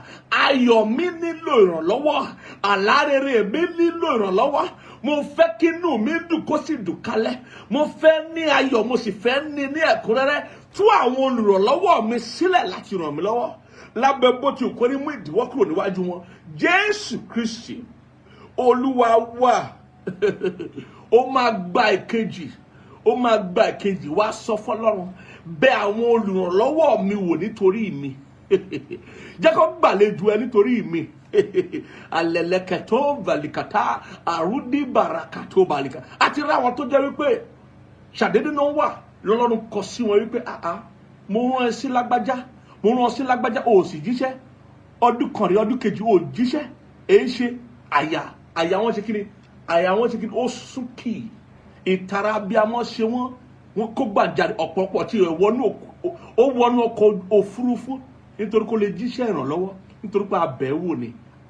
Ayọ̀ mi nílò ìrànlọ́wọ́. Àlárere mi nílò ìrànlọ́wọ́. Mo fẹ́ kí inú mi dùn kó sì dùn kálẹ̀. Mo fẹ́ ní ayọ̀, mo sì fẹ́ ní ẹ̀kúnrẹ́rẹ́. Tú àwọn olùrànlọ́wọ́ mi sílẹ̀ láti ràn mí lọ́wọ́. Lábẹ́ bó ti kò ní mú ìdíwọ́ kúrò níwájú wọn. Jésù Kristi Olúwa wa. Ó máa gba ìkejì. Wá sọ fọ́lọ́run bẹ̀ àwọn olùrànlọ́wọ́ mi wò nítorí mi jẹ́ kó gbàlejò ẹ nítorí mi alẹ́lẹ́kẹ̀tọ́ valikata àrùdí barakato balika àti rí àwọn tó jẹ́ wípé ṣàdédé náà wà lọ́lọ́run kọ sí wọn wípé mo rán ẹ sí lágbájá mo rán ọ sí lágbájá ò sì jíṣẹ́ ọdún kan rí ọdún kejì ò jíṣẹ́ èyí ṣe àyà wọn ṣe kí ni àyà wọn ṣe kí ni ó súnkì ìtara abiyamọ ṣe wọn kó gbàjarè ọ̀pọ̀lọpọ̀ tí ó wọnú ọkọ̀ òfurufú nítorí kó lè jíṣẹ́ ìrànlọ́wọ́ nítorí pé abẹ́wò ni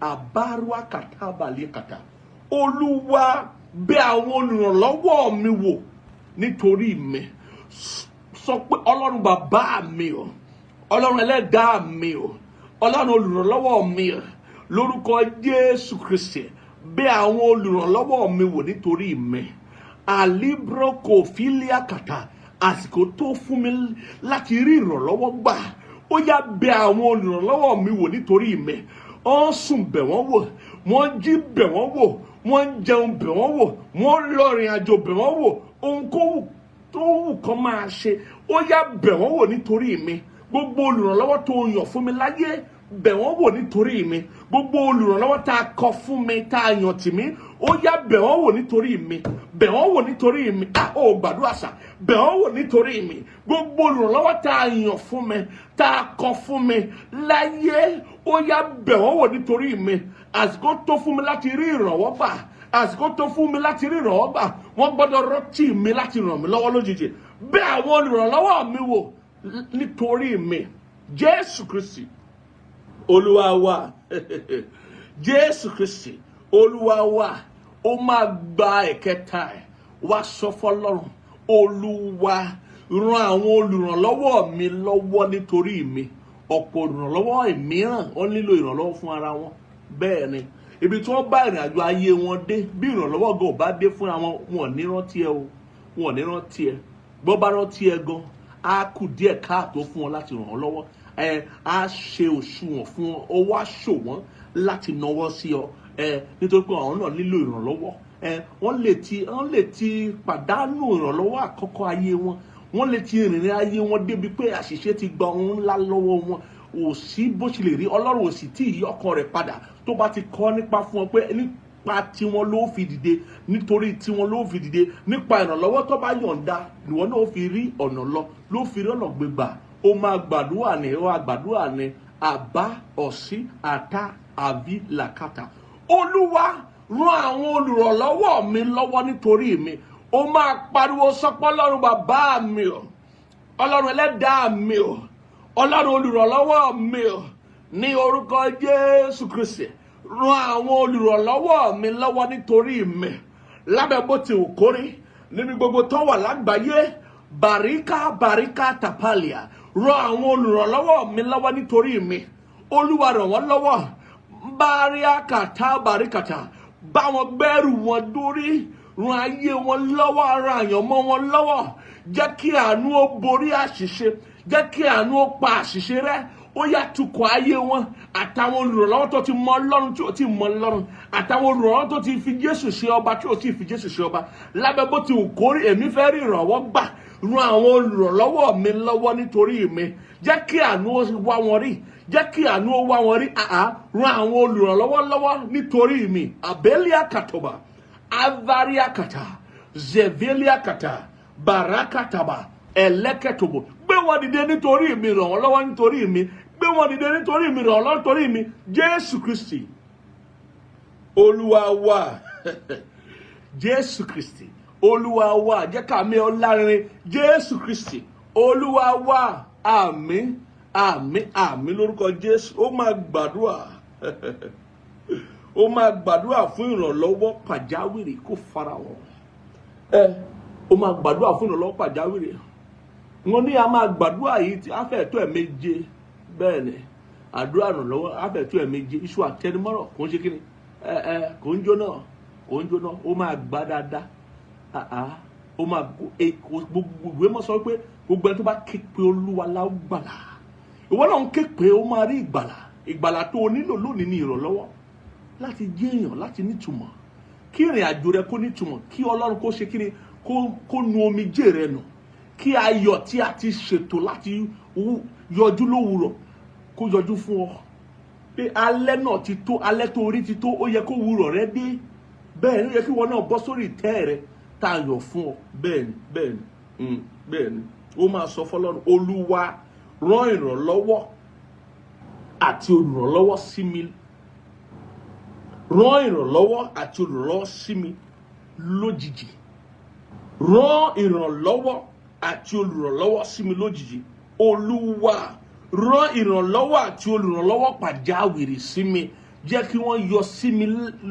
àbárúwá kàtà balẹ̀ kàtà olúwa bẹ̀ àwọn olùrànlọ́wọ́ mi wò nítorí mi sọ pé ọlọ́run bàbá mi o ọlọ́run ẹlẹ́dàá mi o ọlọ́run olùrànlọ́wọ́ mi o lórúkọ Jésù Kristi bẹ̀ àwọn olùrànlọ́wọ́ mi wò nítorí mi àlíbrò kò fílíà kàtà àsìkò tó fún mi láti rí ìrànlọ́wọ́ gbà ó yá bẹ̀ àwọn olùrànlọ́wọ́ mi wò nítorí mi wọ́n sùn bẹ̀ wọ́n wò wọ́n jí bẹ̀ wọ́n wò wọ́n jẹun bẹ̀ wọ́n wò wọ́n lọ rìn àjò bẹ̀ wọ́n wò ohunkóhun tó wù kán máa ṣe ó yá bẹ̀ wọ́n wò nítorí mi gbogbo olùrànlọ́wọ́ tó yàn fún mi láyé bẹ̀ wọ́n wò nítorí mi gbogbo olùrànlọ́wọ́ tá a kọ fún mi tá a yàn tì mí ó yá bẹ̀ wọ́n wò nítorí mi bẹ̀ wọ́n wò nítorí mi ó gbàdúrà sà bẹ̀ wọ́n wò nítorí mi gbogbo olùrànlọ́wọ́ tá a yàn fún mi tá a kọ fún mi láyé ó yá bẹ̀ wọ́n wò nítorí mi àsìkò tó fún mi láti rí ìrànwọ́ gbà àsìkò tó fún mi láti rí ìrànwọ́ gbà wọ́n gbọ́dọ̀ rántí mi láti ràn mí lọ́wọ́ lójijì bẹ̀ àwọn olùrànlọ́wọ́ mi wò nítorí mi Jésù Kristi Olúwa wa Jésù Kristi Olúwa wa ó máa gba ẹ̀kẹta ẹ̀ wá sọ fọ́lọ́run Olúwa ràn àwọn olùrànlọ́wọ́ mi lọ́wọ́ nítorí mi ọ̀pọ̀ olùrànlọ́wọ́ mìíràn wọ́n nílò ìrànlọ́wọ́ fún ara wọn bẹ́ẹ̀ ni ibi tí wọ́n bá ìrìn àjò ayé wọn dé bí ìrànlọ́wọ́ gan ò bá dé fúnra wọn wọn ò ní rántí ẹ o wọn ò ní rántí ẹ bọ́ bá rántí ẹ gan á kù díẹ̀ káàtó fún wọn láti ràn wọ́n lọ́wọ́ á ṣe òṣùwọ̀n fún wọn ó wá ṣò wọ́n láti nawọ́ sí ọ nítorí pé àwọn náà nílò ìrànlọ́wọ́ wọ́n lè ti pàdánù ìrànlọ́wọ́ àkọ́kọ́ ayé wọn wọ́n lè ti rìnrìn ayé wọn débi pé àṣìṣe ti gba ohun ńlá lọ́wọ́ wọn ò sí bó ṣe lè rí Ọlọ́run ò sì tí ì yí ọkàn rẹ̀ padà tó bá ti kọ́ nípa fún wọn pé nípa tiwọn ló fi dìde nítorí tiwọn ló fi dìde nípa ìrànlọ́wọ́ tó bá yọ̀ǹda ìwọ náà fi rí ọ̀nà lọ ló fi rí ọ̀nà gbégbà ó máa gbàdúrà ní àgbàdúrà ní àbá ọ̀sí àtà àbí làkàtà Olúwa ràn àwọn olùrànlọ́wọ́ mi lọ́wọ́ nítorí mi ó máa pariwo sọpọ́ Ọlọ́run bàbá mi o Ọlọ́run ẹlẹ́dàá mi o Ọlọ́run olùrànlọ́wọ́ mi o ní orúkọ Jésù Kristi ràn àwọn olùrànlọ́wọ́ mi lọ́wọ́ nítorí mi lábẹ́ bó ti wù kórí nínú gbogbo tó wà lágbàáyé baríká tapalia ràn àwọn olùrànlọ́wọ́ mi lọ́wọ́ nítorí mi Olúwa ràn wọ́n lọ́wọ́ baríkàtà bá wọn gbẹ́rù wọn dórí ràn ayé wọn lọ́wọ́ ara àyànmọ́ wọn lọ́wọ́ jẹ́ kí àánú ó borí àṣìṣe jẹ́ kí àánú ó pa àṣìṣe rẹ́ ó yá tukọ̀ ayé wọn àtàwọn olùrànlọ́wọ́ tó ti mọ Ọlọ́run tí ò ti mọ Ọlọ́run àtàwọn olùrànlọ́wọ́ tó ti fi Jésù ṣe ọba tí ò ti fi Jésù ṣe ọba lábẹ́ bó ti wù kórí èmi fẹ́ rí ìrànwọ́ gbà ràn àwọn olùrànlọ́wọ́ mi lọ́wọ́ nítorí mi jẹ́ kí àánú ó wá wọn rí jẹ́ kí àánú ó wá wọn rí ràn àwọn olùrànlọ́wọ́ lọ́wọ́ nítorí mi abelia katoba avaria kata zevelia kata barakataba eleketobo gbé wọn dìde nítorí mi ràn wọ́n lọ́wọ́ nítorí mi gbé wọn dìde nítorí mi ràn wọ́n lọ́wọ́ nítorí mi Jésù Kristi Olúwa wa Jésù Kristi Olúwa wa jẹ́ ká mi ọlárin Jésù Kristi Olúwa wa àmín àmín àmín lórúkọ Jésù ó máa gbàdúrà ó máa gbàdúrà fún ìrànlọ́wọ́ pàjáwìrì kó farahàn ó máa gbàdúrà fún ìrànlọ́wọ́ pàjáwìrì wọ́n ní a máa gbàdúrà yìí tí a fẹ́ tó ẹ̀méje bẹ́ẹ̀ ni àdúrà ìrànlọ́wọ́ a fẹ́ tó ẹ̀méje iṣu àtẹnumọ́rọ̀ kò ń ṣe kíni kò ń jóná ó máa gbá dáadáa ó máa gbogbo ìwé mọ́ sọ pé gbogbo ẹni tó bá ké pe Olúwa la ó gbàlà ìwọ náà ń ké pe ó máa rí ìgbàlà tó o nílò lónìí ní ìrànlọ́wọ́ láti jẹ́ èèyàn láti nítumọ̀ kí ìrìn àjò rẹ kó nítumọ̀ kí Ọlọ́run kó ṣe kíni kó nu omijé rẹ nù kí ayọ̀ tí a ti ṣètò láti yọjú lówùúrọ̀ kó yọjú fún ọ. Pé alẹ́ náà ti tó, alẹ́ tó rí ti tó, ó yẹ kó wúrọ̀ rẹ dé. Bẹ́ẹ̀ ni ó yẹ kí wọn náà bọ́ sórí ìtẹ́ rẹ tá a yọ̀ fún ọ. Bẹ́ẹ̀ ni ó máa sọ fọ́lọ́run, Olúwa rán ìrànlọ́wọ́ àti olùrànlọ́wọ́ sí mi. Rán ìrànlọ́wọ́ àti olùrànlọ́wọ́ sí mi lójijì. Rán ìrànlọ́wọ́ àti olùrànlọ́wọ́ sí mi lójijì. Olúwa rán ìrànlọ́wọ́ àti olùrànlọ́wọ́ pàjáwìrì sí mi. Jẹ́ kí wọ́n yọ sí mi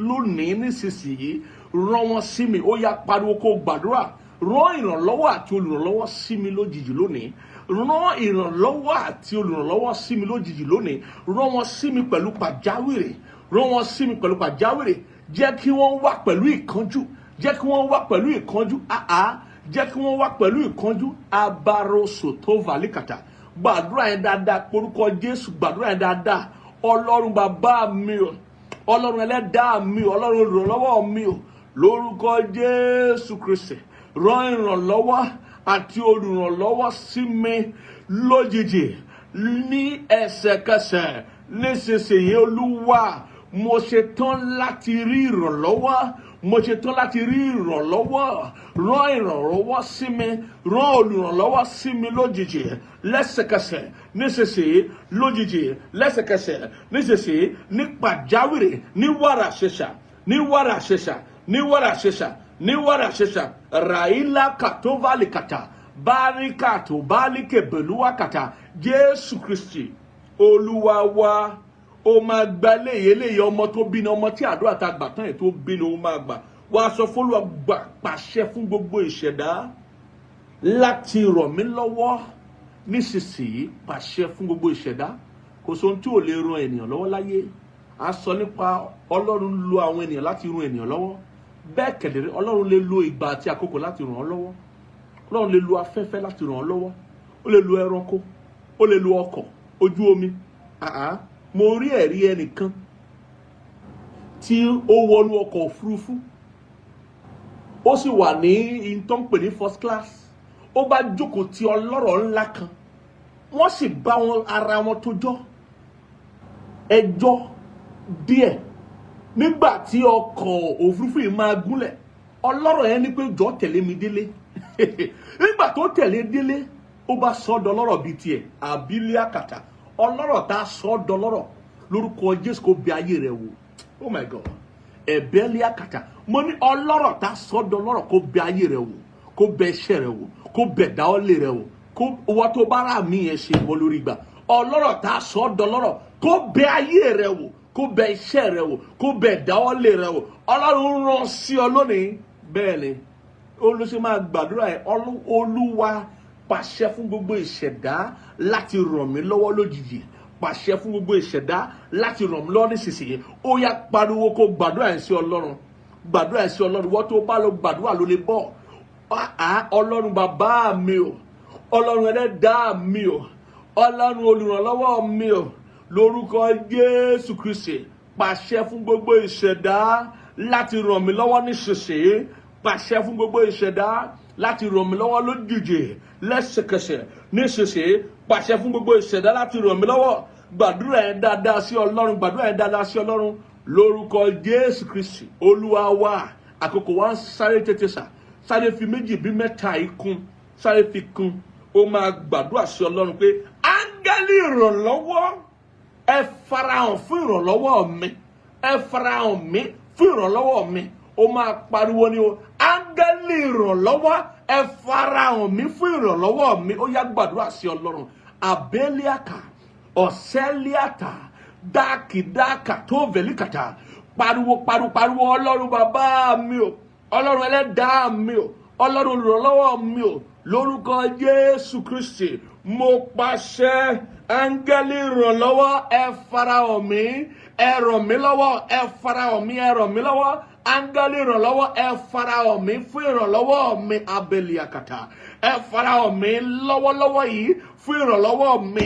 lónìí nísinsìnyí. Rán wọn sí mi. Ó yá pariwo kó gbàdúrà. Rán ìrànlọ́wọ́ àti olùrànlọ́wọ́ sí mi lójijì lónìí. Rán ìrànlọ́wọ́ àti olùrànlọ́wọ́ sí mi lójijì lónìí. Rán wọn sí mi pẹ̀lú pàjáwìrì. Rán wọn sí mi pẹ̀lú pàjáwìrì. Jẹ́ kí wọ́n wá pẹ̀lú ìkánjú. Jẹ́ kí wọ́n wá pẹ̀lú ìkánjú. Jẹ́ kí wọ́n wá pẹ̀lú ìkánjú. Abaroso tó valikata. Gbàdúrà yẹn dáadáa, porúkọ Jésù, gbàdúrà yẹn dáadáa. Ọlọ́run bàbá mi o, Ọlọ́run ẹlẹ́dàá mi o, Ọlọ́run olùrànlọ́wọ́ mi o, lórúkọ Jésù Kristi, rán ìrànlọ́wọ́ àti olùrànlọ́wọ́ sí mi lójijì ní ẹsẹ̀kẹsẹ̀ nísinsìnyí. Olúwa, mo ṣetán láti rí ìrànlọ́wọ́. Mo ṣetán láti rí ìrànlọ́wọ́. Rán ìrànlọ́wọ́ sí mi. Rán olùrànlọ́wọ́ sí mi lójijì lẹ́sẹ̀kẹsẹ̀ nísinsìnyí. Lójijì lẹ́sẹ̀kẹsẹ̀ nísinsìnyí. Ní pàjáwìrì, ní wàrà ṣẹṣà, ní wàrà ṣẹṣà, ní wàrà ṣẹṣà, ní wàrà ṣẹṣà. Ràílà kàtóválì kàtà, báríkàtò bálíkè bèlúwà kàtà. Jésù Kristi Olúwa wa. Ó máa gba léyè ọmọ tó bí ní ọmọ tí àdúrà ta gbà tán ẹ̀ tó bí ní ó máa gbà. Wàá sọ fún Olúwa, pàṣẹ fún gbogbo ìṣẹ̀dá láti rọ̀ mí lọ́wọ́ nísinsìnyí. Pàṣẹ fún gbogbo ìṣẹ̀dá. Kò sóhun tí ò lè ran ènìyàn lọ́wọ́ láyé. A sọ nípa Ọlọ́run lo àwọn ènìyàn láti ran ènìyàn lọ́wọ́. Bẹ́ẹ̀ kẹ̀dẹ̀rẹ́ Ọlọ́run lè lo ìgbà àti àkókò láti ràn ọ́ lọ́wọ́. Ọlọ́run lè lo afẹ́fẹ́ láti ràn ọ́ lọ́wọ́. Ó lè lo ẹranko. Ó lè lo ọkọ̀ ojú omi. Mo rí ẹ̀rí ẹnìkan tí ó wọnú ọkọ̀ òfurufú. Ó sì wà ní ìtàn pè ní first class. Ó bá jókòó ti ọlọ́rọ̀ ńlá kan. Wọ́n sì bá wọn ara wọn tó jọ́ ẹjọ́ díẹ̀. Nígbà tí ọkọ̀ òfurufú yìí máa gúnlẹ̀, ọlọ́rọ̀ yẹn ní pé jọ̀ọ́ tẹ̀lé mi délé. Nígbà tó tẹ̀lé délé, ó bá sọ dọlọ́rọ̀ bíi tiẹ̀, àbílẹ̀ àkàtà. Ọlọ́rọ̀ tá a sọ dọlọ́rọ̀ lórúkọ Jésù kó bẹ ayé rẹ wò. Oh my God. Ẹ̀bẹ́lẹ̀ àkàtà. Mo ní ọlọ́rọ̀ tá a sọ dọlọ́rọ̀ kó bẹ ayé rẹ wò, kó bẹ iṣẹ́ rẹ wò, kó bẹ dáwọ́lé rẹ wò, kó wọ́n tó bá rà mí yẹn ṣe wọ́n lórí gbà. Ọlọ́rọ̀ tá a sọ dọlọ́rọ̀ kó bẹ ayé rẹ wò, kó bẹ iṣẹ́ rẹ wò, kó bẹ dáwọ́lé rẹ wò. Ọlọ́run rán sí ọ lónìí. Bẹ́ẹ̀ ni olùsí máa gbàdúrà ẹ̀. Olúwa, pàṣẹ fún gbogbo ìṣẹ̀dá láti ràn mí lọ́wọ́ lójijì. Pàṣẹ fún gbogbo ìṣẹ̀dá láti ràn mí lọ́wọ́ nísinsìnyí. Ó yá pariwo kó gbàdúrà ẹ̀ sí Ọlọ́run. Gbàdúrà ẹ̀ sí Ọlọ́run. Wọ́n tó bá lọ gbàdúrà ló lè bọ̀. Ọlọ́run bàbá mi o, Ọlọ́run ẹlẹ́dàá mi o, Ọlọ́run olùrànlọ́wọ́ mi o, lórúkọ Jésù Kristi, pàṣẹ fún gbogbo ìṣẹ̀dá láti ràn mí lọ́wọ́ nísinsìnyí. Pàṣẹ fún gbogbo ìṣẹ̀dá láti ràn mí lọ́wọ́ lójijì lẹ́sẹ̀kẹsẹ̀ nísinsìnyí. Pàṣẹ fún gbogbo ìṣẹ̀dá láti ràn mí lọ́wọ́. Gbàdúrà yẹn dáadáa sí Ọlọ́run. Gbàdúrà yẹn dáadáa sí Ọlọ́run lórúkọ Jésù Kristi Olúwa wa. Àkókò wa ń sáré tètè sà. Sáré fi méjì bí mẹ́ta yìí kún. Sáré fi kún. Ó máa gbàdúrà sí Ọlọ́run pé áńgẹ́lì ìrànlọ́wọ́, ẹ farahàn fún ìrànlọ́wọ́ mi. Ẹ farahàn mi fún ìrànlọ́wọ́ mi. Ó máa pariwo ni o, áńgẹ́lì ìrànlọ́wọ́, ẹ farahàn mi fún ìrànlọ́wọ́ mi. Ó yá gbàdúrà sí Ọlọ́run. Àbẹ́líàkà, ọ̀sẹ́líàtà, dákìdákà tó vẹ̀líkàtà. Pariwo Ọlọ́run bàbá mi o, Ọlọ́run ẹlẹ́dàá mi o, Ọlọ́run olùrànlọ́wọ́ mi o, lórúkọ Jésù Kristi, mo pàṣẹ áńgẹ́lì ìrànlọ́wọ́, ẹ farahàn mi, ẹ ràn mí lọ́wọ́, ẹ farahàn mi, ẹ ràn mí lọ́wọ́. Áńgẹ́lì ìrànlọ́wọ́, ẹ farahàn mi fún ìrànlọ́wọ́ mi. Abẹ́líàkàtà, ẹ farahàn mi lọ́wọ́lọ́wọ́ yìí fún ìrànlọ́wọ́ mi.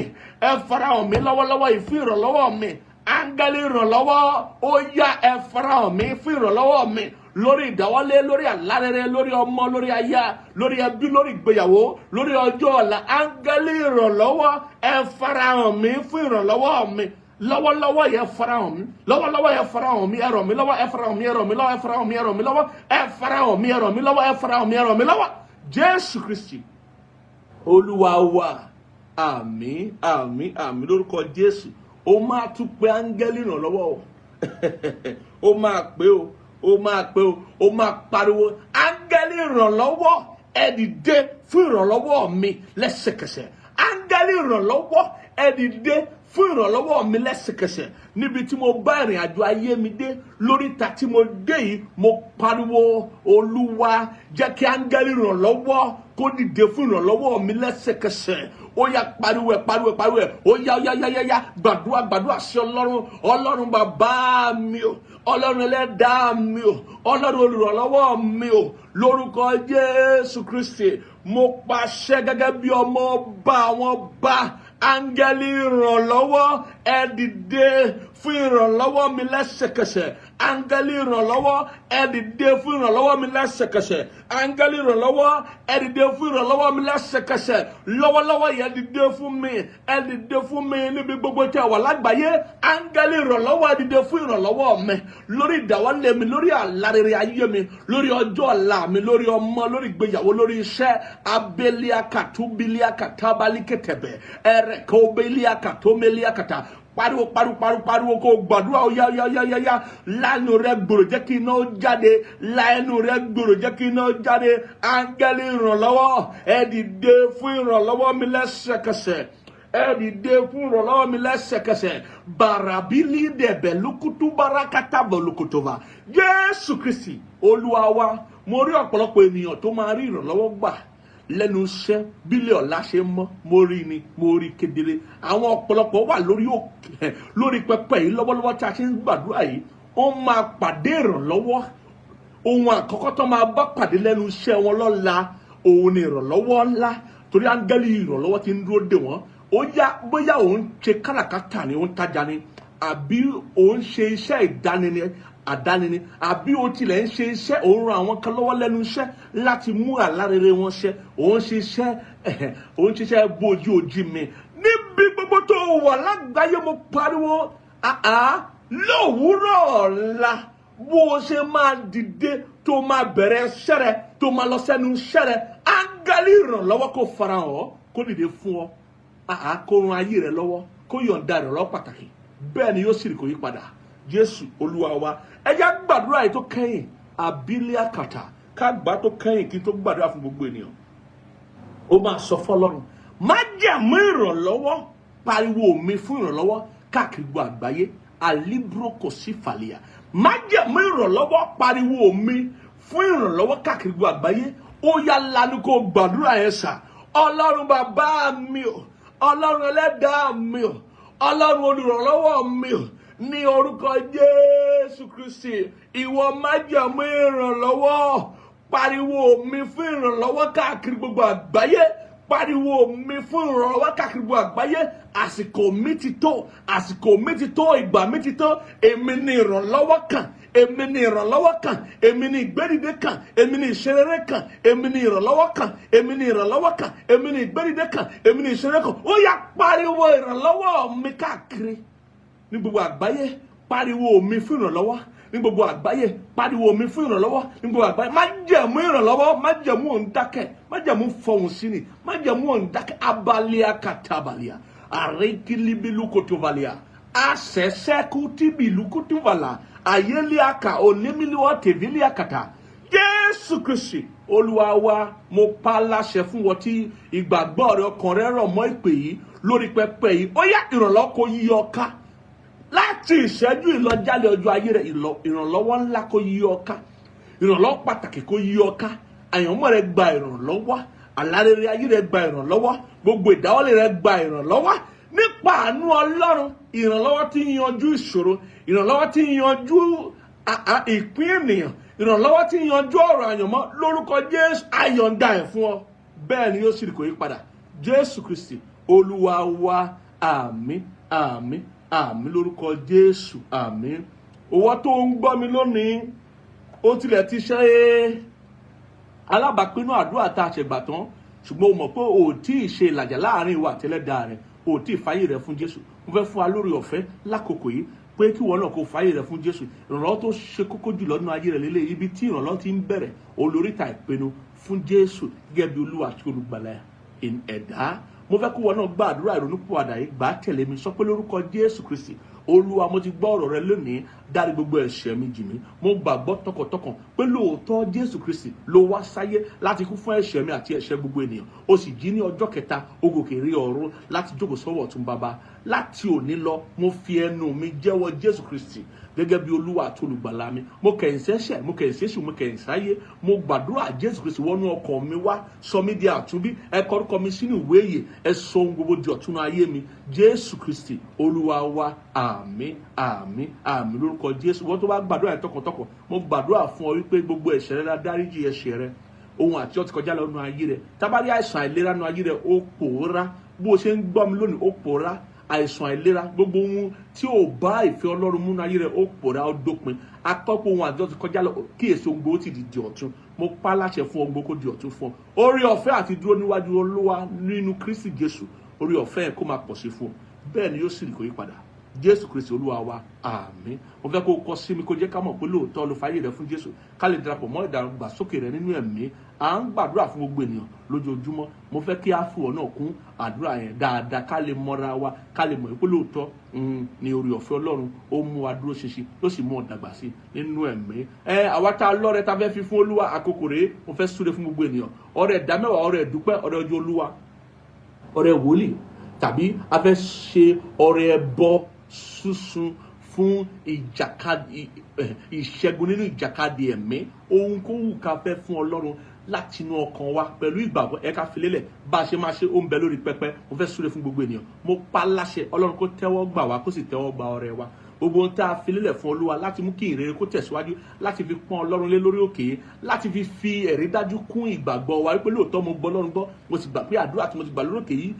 Ẹ farahàn mi lọ́wọ́lọ́wọ́ yìí fún ìrànlọ́wọ́ mi. Áńgẹ́lì ìrànlọ́wọ́, ó yá ẹ farahàn mi fún ìrànlọ́wọ́ mi lórí ìdáwọ́lé, lórí àlárẹ̀rẹ̀, lórí ọmọ, lórí aya, lórí ẹbí, lórí ìgbéyàwó, lórí ọjọ́ ọ̀la. Áńgẹ́lì ìrànlọ́wọ́ ẹ farahàn mi fún ìrànlọ́wọ́ mi. Lọ́wọ́lọ́wọ́ yẹ farahàn mi, lọ́wọ́lọ́wọ́ yẹ farahàn mi, ẹ ràn mí lọ́wọ́, ẹ farahàn mi, ẹ ràn mí lọ́wọ́, ẹ farahàn mi, ẹ ràn mí lọ́wọ́, ẹ farahàn mi, ẹ ràn mí lọ́wọ́, ẹ farahàn mi, ẹ ràn mí lọ́wọ́. Jésù Kristi Olúwa wa. Àmín, àmín, àmín lórúkọ Jésù. Ó máa tún pe áńgẹ́lì ìrànlọ́wọ́ o. Ó máa pè o, ó máa pè o, ó máa pariwo áńgẹ́lì ìrànlọ́wọ́ ẹ dìde fún ìrànlọ́wọ́ mi lẹ́sẹ̀kẹsẹ̀. Áńgẹ́lì ìrànlọ́wọ́ ẹ dìde fún ìrànlọ́wọ́ mi lẹ́sẹ̀kẹsẹ̀. Níbi tí mo bá ìrìn àjò ayé mi dé, lóríta tí mo dé yìí, mo pariwo Olúwa jẹ́ kí áńgẹ́lì ìrànlọ́wọ́ kó dìde fún ìrànlọ́wọ́ mi lẹ́sẹ̀kẹsẹ̀. Ó yá pariwo ẹ̀, pariwo ẹ̀, pariwo ẹ̀. Ó yá gbàdúrà, gbàdúrà sí Ọlọ́run. Ọlọ́run bàbá mi o, Ọlọ́run ẹlẹ́dàá mi o, Ọlọ́run olùrànlọ́wọ́ mi o. Lórúkọ Jésù Kristi mo pàṣẹ gẹ́gẹ́ bí ọmọ ọba àwọn ọba. Áńgẹ́lì ìrànlọ́wọ́ ẹ dìde fún ìrànlọ́wọ́ mi lẹ́sẹ̀kẹsẹ̀. Áńgẹ́lì ìrànlọ́wọ́ ẹ dìde fún ìrànlọ́wọ́ mi lẹ́sẹ̀kẹsẹ̀. Áńgẹ́lì ìrànlọ́wọ́ ẹ dìde fún ìrànlọ́wọ́ mi lẹ́sẹ̀kẹsẹ̀. Lọ́wọ́lọ́wọ́ yẹ dìde fún mi, ẹ dìde fún mi níbi gbogbo tí a wà lágbàáyé. Áńgẹ́lì ìrànlọ́wọ́ ẹ dìde fún ìrànlọ́wọ́ mi lórí ìdáwọ́lé mi, lórí àlárẹ̀rẹ̀ ayé mi, lórí ọjọ́ ọ̀la mi, lórí ọmọ, lórí ìgbéyàwó, lórí iṣẹ́. Abeliakatu biliakata baliketebe ẹrẹkọbeliakatu meliakata. Pariwo kó gbàdúrà ó yá. Lánàá rẹ gbòòrò jẹ́ kí iná jáde. Lánàá rẹ gbòòrò jẹ́ kí iná jáde. Áńgẹ́lì ìrànlọ́wọ́ ẹ dìde fún ìrànlọ́wọ́ mi lẹ́sẹ̀kẹsẹ̀. Ẹ dìde fún ìrànlọ́wọ́ mi lẹ́sẹ̀kẹsẹ̀. Barabili dẹ̀bẹ̀ lukutu barakata bolukutova. Jésù Kristi Olúwa wa. Mo rí ọ̀pọ̀lọpọ̀ ènìyàn tó máa rí ìrànlọ́wọ́ gbà lẹ́nu iṣẹ́ bílẹ̀ ọ̀la ṣe mọ́. Mo rí kedere. Àwọn ọ̀pọ̀lọpọ̀ wà lórí pẹpẹ yìí lọ́wọ́lọ́wọ́ tí a ṣe ń gbàdúrà yìí. Ó máa pàdé ìrànlọ́wọ́. Ohun àkọ́kọ́ tó máa bá pàdé lẹ́nu iṣẹ́ wọn lọ́la òun ni ìrànlọ́wọ́ ńlá. Torí áńgẹ́lì ìrànlọ́wọ́ ti ń dúró dè wọ́n. Ó yá bóyá òun ṣe káràkátà ni òun tajà ni, àbí òun ṣe iṣẹ́ àdáni ni, àbí o tilẹ̀ ń ṣe iṣẹ́, òun ran àwọn kan lọ́wọ́ lẹ́nu iṣẹ́ láti mú àlárere wọn ṣẹ. Òun ṣiṣẹ́ bójú ojí mi. Níbi gbogbo tó wà lágbàáyé mo pariwo lówùúrọ̀ ọ̀la bó o ṣe máa dìde tó máa bẹ̀rẹ̀ iṣẹ́ rẹ, tó máa lọ sẹ́nu iṣẹ́ rẹ. Áńgẹ́lì ìrànlọ́wọ́ kó farahàn ọ́, kó dìde fún ọ. Kó ran ayé rẹ lọ́wọ́, kó yọ̀ǹda rẹ lọ́wọ́ pàtàkì. Bẹ́ẹ̀ ni yóò sì rí kò yí padà. Jésù Olúwa wa. Ẹ jẹ́ gbàdúrà yìí tó kẹ́yìn. Abiliakata ká gbà tó kẹ́yìn kí n tó gbàdúrà fún gbogbo ènìyàn. Ó máa sọ fọ́lọ́run, májẹ̀mú ìrànlọ́wọ́, pariwo mi fún ìrànlọ́wọ́ káàkiri gbogbo àgbáyé. Alibro kò sí fàlìyà. Májẹ̀mú ìrànlọ́wọ́, pariwo mi fún ìrànlọ́wọ́ káàkiri gbogbo àgbáyé. Ó yá lanu kó gbàdúrà yẹn sà. Ọlọ́run bàbá mi o, Ọlọ́run ẹlẹ́dàá mi o, Ọlọ́run olùrànlọ́wọ́ mi o, ní orúkọ Jésù Kristi, ìwọ májẹ̀mú ìrànlọ́wọ́, pariwo mi fún ìrànlọ́wọ́ káàkiri gbogbo àgbáyé. Pariwo mi fún ìrànlọ́wọ́ káàkiri gbogbo àgbáyé. Àsìkò mi ti tó, àsìkò mi ti tó, ìgbà mi ti tó. Èmi ni ìrànlọ́wọ́ kan, èmi ni ìrànlọ́wọ́ kan, èmi ni ìgbédìde kan, èmi ni ìṣerere kan, èmi ni ìrànlọ́wọ́ kan, èmi ni ìrànlọ́wọ́ kan, èmi ni ìgbédìde kan, èmi ni ìṣerere kan. Ó yá pariwo ìrànlọ́wọ́ mi káàkiri ní gbogbo àgbáyé. Pariwo mi fún ìrànlọ́wọ́ ní gbogbo àgbáyé. Pariwo mi fún ìrànlọ́wọ́ ní gbogbo àgbáyé. Májẹ̀mú ìrànlọ́wọ́, májẹ̀mú òǹdákẹ́, májẹ̀mú fọhùn sí ni, májẹ̀mú òǹdákẹ́. Abaliakatabalia arekilibilukotovalia asẹsẹkutibilukotovala ayeliaka onemiliwọteviliakata. Jésù Kristi Olúwa wa. Mo pa láṣẹ fún wọn tí ìgbàgbọ́ rẹ, ọkàn rẹ rọ̀ mọ́ ìpè yìí lórí pẹpẹ yìí. Ó yá ìrànlọ́wọ́ kó yí ọ ká. Láti ìṣẹ́jú ìlọjálẹ̀ ọjọ́ ayé rẹ̀, ìrànlọ́wọ́ ńlá kó yí ọ ká. Ìrànlọ́wọ́ pàtàkì kó yí ọ ká. Àyànmọ́ rẹ gba ìrànlọ́wọ́. Àlárere ayé rẹ gba ìrànlọ́wọ́. Gbogbo ìdáwọ́lé rẹ gba ìrànlọ́wọ́. Nípa àánú Ọlọ́run, ìrànlọ́wọ́ tí ń yanjú ìṣòro, ìrànlọ́wọ́ tí ń yanjú ìpín ènìyàn, ìrànlọ́wọ́ tí ń yanjú ọ̀rọ̀ àyànmọ́. Lórúkọ Jésù ayọ̀ǹda ẹ̀ fún ọ. Bẹ́ẹ̀ ni yóò sì rí kò yí padà. Jésù Kristi Olúwa wa. Àmín, àmín, àmín lórúkọ Jésù. Àmín. Òwò tó ń gbọ́ mi lónìí, ó tilẹ̀ ti ṣe alábàápínú àdúrà tá a ṣègbà tán, ṣùgbọ́n o mọ̀ pé o tí ì ṣe ìlàjà láàrin ìwà àtẹlẹ́dàá rẹ̀, o tí ì fàyè rẹ̀ fún Jésù. Mo fẹ́ fún wa lórí ọ̀fẹ́ lákòókò yìí pé kí wọn náà kó fàyè rẹ̀ fún Jésù. Ìrànlọ́wọ́ tó ṣe kókó jùlọ nínú ayé rẹ̀ lélẹ̀, ibi tí ìrànlọ́wọ́ ti ń bẹ̀rẹ̀ olóríta ìpinnu fún Jésù gẹ́gẹ́ bí Olúwa àti olùgbàlà ẹ̀dá. Mo fẹ́ kí wọn náà gba àdúrà ìrònúpìwàdà yìí, gbà á tẹ̀lé mi, sọ pé lórúkọ Jésù Kristi, Olúwa, mo ti gbọ́ ọ̀rọ̀ rẹ lónìí, dárí gbogbo ẹ̀ṣẹ̀ mi jì mí. Mo gbàgbọ́ tọkàntọkàn pé lóòótọ́ Jésù Kristi ló wá sáyé láti kú fún ẹ̀ṣẹ̀ mi àti ẹ̀ṣẹ̀ gbogbo ènìyàn. Ó sì jí ní ọjọ́ kẹta, ó gòkè rí ọ̀run láti jókòó sọ́wọ́ ọ̀tún Baba. Láti òní lọ, mo fi ẹnu mi jẹ́wọ́ Jésù Kristi gẹ́gẹ́ bí Olúwa àti olùgbàlà mi. Mo kẹ̀yìn sẹ́ṣẹ̀, mo kẹ̀yìn sẹ́ṣù, mo kẹ̀yìn sáyé. Mo gbàdúrà Jésù Kristi wọnú ọkàn mi wá, sọ mí di àtúnbí, ẹ kọ orúkọ mi sínú ìwé ìyè, ẹ sọ ohun gbogbo di ọ̀tun ayé mi. Jésù Kristi Olúwa wa, àmín, àmín, àmín lórúkọ Jésù. Wọ́n tó bá gbàdúrà yẹn tọkàntọkàn, mo gbàdúrà fún ọ wípé gbogbo ẹ̀ṣẹ̀ rẹ dáríjì ẹ̀ṣẹ̀ rẹ, ohun àti ọtí kọjá lọ́nà ayé rẹ. Tábàrí àìsàn àìlera nínú ayé rẹ, ó pòórá. Bó o ṣe ń gbọ́ mi lónìí, ó pòórá. Àìsàn àìlera, gbogbo ohun tí ò bá ìfẹ́ Ọlọ́run mú ayé rẹ̀, ó pòórá, ó dópin. Atọ́pọ̀ ohun àjọ ti kọjá lọ, kíyèsí ohun gbogbo ti di ọ̀tun. Mo pa láṣẹ fún ohun gbogbo kó di ọ̀tun fún ọ. Orí ọ̀fẹ́ àti dúró níwájú Olúwa nínú Kristi Jésù, orí ọ̀fẹ́ yẹn kó máa pọ̀ sí fún ọ. Bẹ́ẹ̀ ni yóò sì rí kó yí padà. Jésù Kristi Olúwa wa, àmín. Mo fẹ́ kó kọ sí mi, kó jẹ́ ká mọ̀ pé lóòótọ́ ló fàyè rẹ̀ fún Jésù, ká lè darapọ̀ mọ́ ìdàgbàsókè rẹ̀ nínú ẹ̀mí. À ń gbàdúrà fún gbogbo ènìyàn lójoojúmọ́. Mo fẹ́ kí á fún ọ náà kún àdúrà yẹn dáadáa, ká lè mọ́ra wa, ká lè mọ̀ pé lóòótọ́ ni orí ọ̀fẹ́ Ọlọ́run ó mú wa dúró ṣinṣin, ló sì mú ọ dàgbà sí nínú ẹ̀mí. Àwa tá a lọ́rẹ tá a fẹ́ fi fún Olúwa, àkókò rèé. Mo fẹ́ súre fún gbogbo ènìyàn. Ọrẹ ìdámẹ́wàá, ọrẹ ìdúpẹ́, ọrẹ ọjọ́ Olúwa, ọrẹ wòlíì, tàbí a fẹ́ ṣe ọrẹ ẹbọ sísun fún ìṣẹ́gun nínú ìjàkadì ẹ̀mí. Ohunkóhun ká fẹ́ fún Ọlọ́run láti inú ọkàn wa pẹ̀lú ìgbàgbọ́, ẹ ká fi lélẹ̀ bá a ṣe máa ṣe, ó ń bẹ lórí pẹpẹ. Mo fẹ́ súre fún gbogbo ènìyàn. Mo pa láṣẹ Ọlọ́run kó tẹ́wọ́ gbà wá, kó sì tẹ́wọ́ gba ọrẹ wa. Gbogbo ohun tá a fi lélẹ̀ fún Olúwa láti mú kí ìrere kó tẹ̀síwájú, láti fi pọ́n Ọlọ́run lé lórí òkè, láti fi ẹ̀rí dájú kún ìgbàgbọ́ wa wípé lóòótọ́ mo gbọ́ Ọlọ́run gbọ́, mo sì gbà pé àdúrà tí mo ti gbà lórí òkè yìí,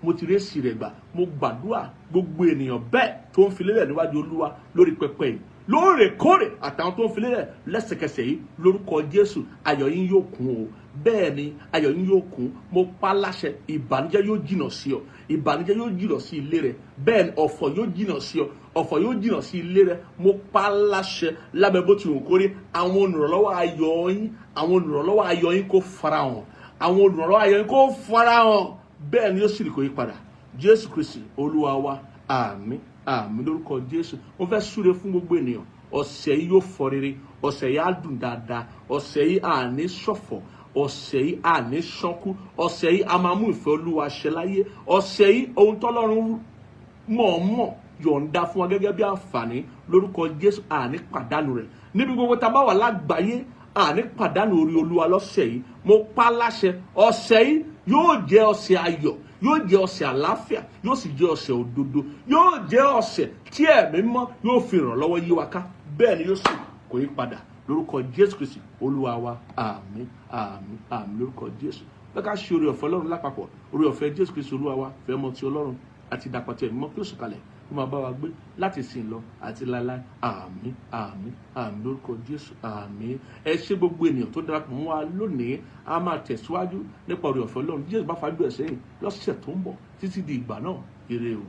mo ti rí èsì rẹ̀ gbà. Mo gbàdúrà gbogbo ènìyàn bẹ́ẹ̀ tó ń fi lélẹ̀ níwájú Olúwa lórí pẹpẹ yìí, lóòrèkóòrè, àtàwọn tó ń fi lélẹ̀ lẹ́sẹ̀kẹsẹ̀ yìí, lórúkọ Jésù, ayọ̀ yín yóò kún o. Bẹ́ẹ̀ ni ayọ̀ yín yóò kún. Mo pa láṣẹ, ìbànújẹ́ yóò jìnnà sí ọ, ìbànújẹ́ yóò jìnnà sí ilé rẹ. Bẹ́ẹ̀ ni ọ̀fọ̀ yóò jìnnà sí ọ, ọ̀fọ̀ yóò jìnnà sí ilé rẹ. Mo pa láṣẹ, lábẹ́ bó ti wù kó rí, àwọn olùrànlọ́wọ́ ayọ̀ yín, àwọn olùrànlọ́wọ́ ayọ̀ yín kó farahàn, àwọn olùrànlọ́wọ́ ayọ̀ yín kó farahàn. Bẹ́ẹ̀ ni yóò sì rí kó yí padà. Jésù Kristi Olúwa wa, àmín, àmín lórúkọ Jésù. Mo fẹ́ súre fún gbogbo ènìyàn. Ọ̀sẹ̀ yìí yóò fọ rere, ọ̀sẹ̀ yìí á dùn dáadáa, ọ̀sẹ̀ yìí à ní ṣọ̀fọ̀, ọ̀sẹ̀ yìí à ní ṣánkú, ọ̀sẹ̀ yìí a máa mú ìfẹ́ Olúwa ṣẹ láyé. Ọ̀sẹ̀ yìí ohun tọ́lọ́run mọ̀ọ́mọ̀ yọ̀ǹda fún wa gẹ́gẹ́ bí àǹfààní, lórúkọ Jésù à ní pàdánù rẹ̀. Níbi gbogbo tá a bá wà lágbàáyé, à ní pàdánù orí Olúwa lọ́sẹ̀ yìí. Mo pa láṣẹ, ọ̀sẹ̀ yìí yóò jẹ́ ọ̀sẹ̀ ayọ̀, yóò jẹ́ ọ̀sẹ̀ àlàáfíà, yóò sì jẹ́ ọ̀sẹ̀ òdodo, yóò jẹ́ ọ̀sẹ̀ tí ẹ̀mí mọ́ yóò fi ìrànlọ́wọ́ yí wa ká. Bẹ́ẹ̀ ni yóò sì kò yí padà lórúkọ Jésù Kristi Olúwa wa, àmín, àmín, àmín lórúkọ Jésù. Bẹ́ẹ̀ ká ṣe oore ọ̀fẹ́ Ọlọ́run lápapọ̀, oore ọ̀fẹ́ Jésù Kristi Olúwa wa, fẹ́ mọ́ ti Ọlọ́run àti ìdàpọ̀ ẹ̀mí mọ́ kí ó sọ̀kalẹ̀ kó máa bá wa gbé láti sìn lọ àti láéláé. Àmín, àmín, àmín lórúkọ Jésù, àmín. Ẹ ṣé gbogbo ènìyàn tó darapọ̀ mọ́ wa lónìí. A máa tẹ̀síwájú nípa oore ọ̀fẹ́ Ọlọ́run. Jésù bá fajú ẹ̀ sẹ́yìn lọ́sẹ̀ tó ń bọ̀. Títí di ìgbà náà, ire o.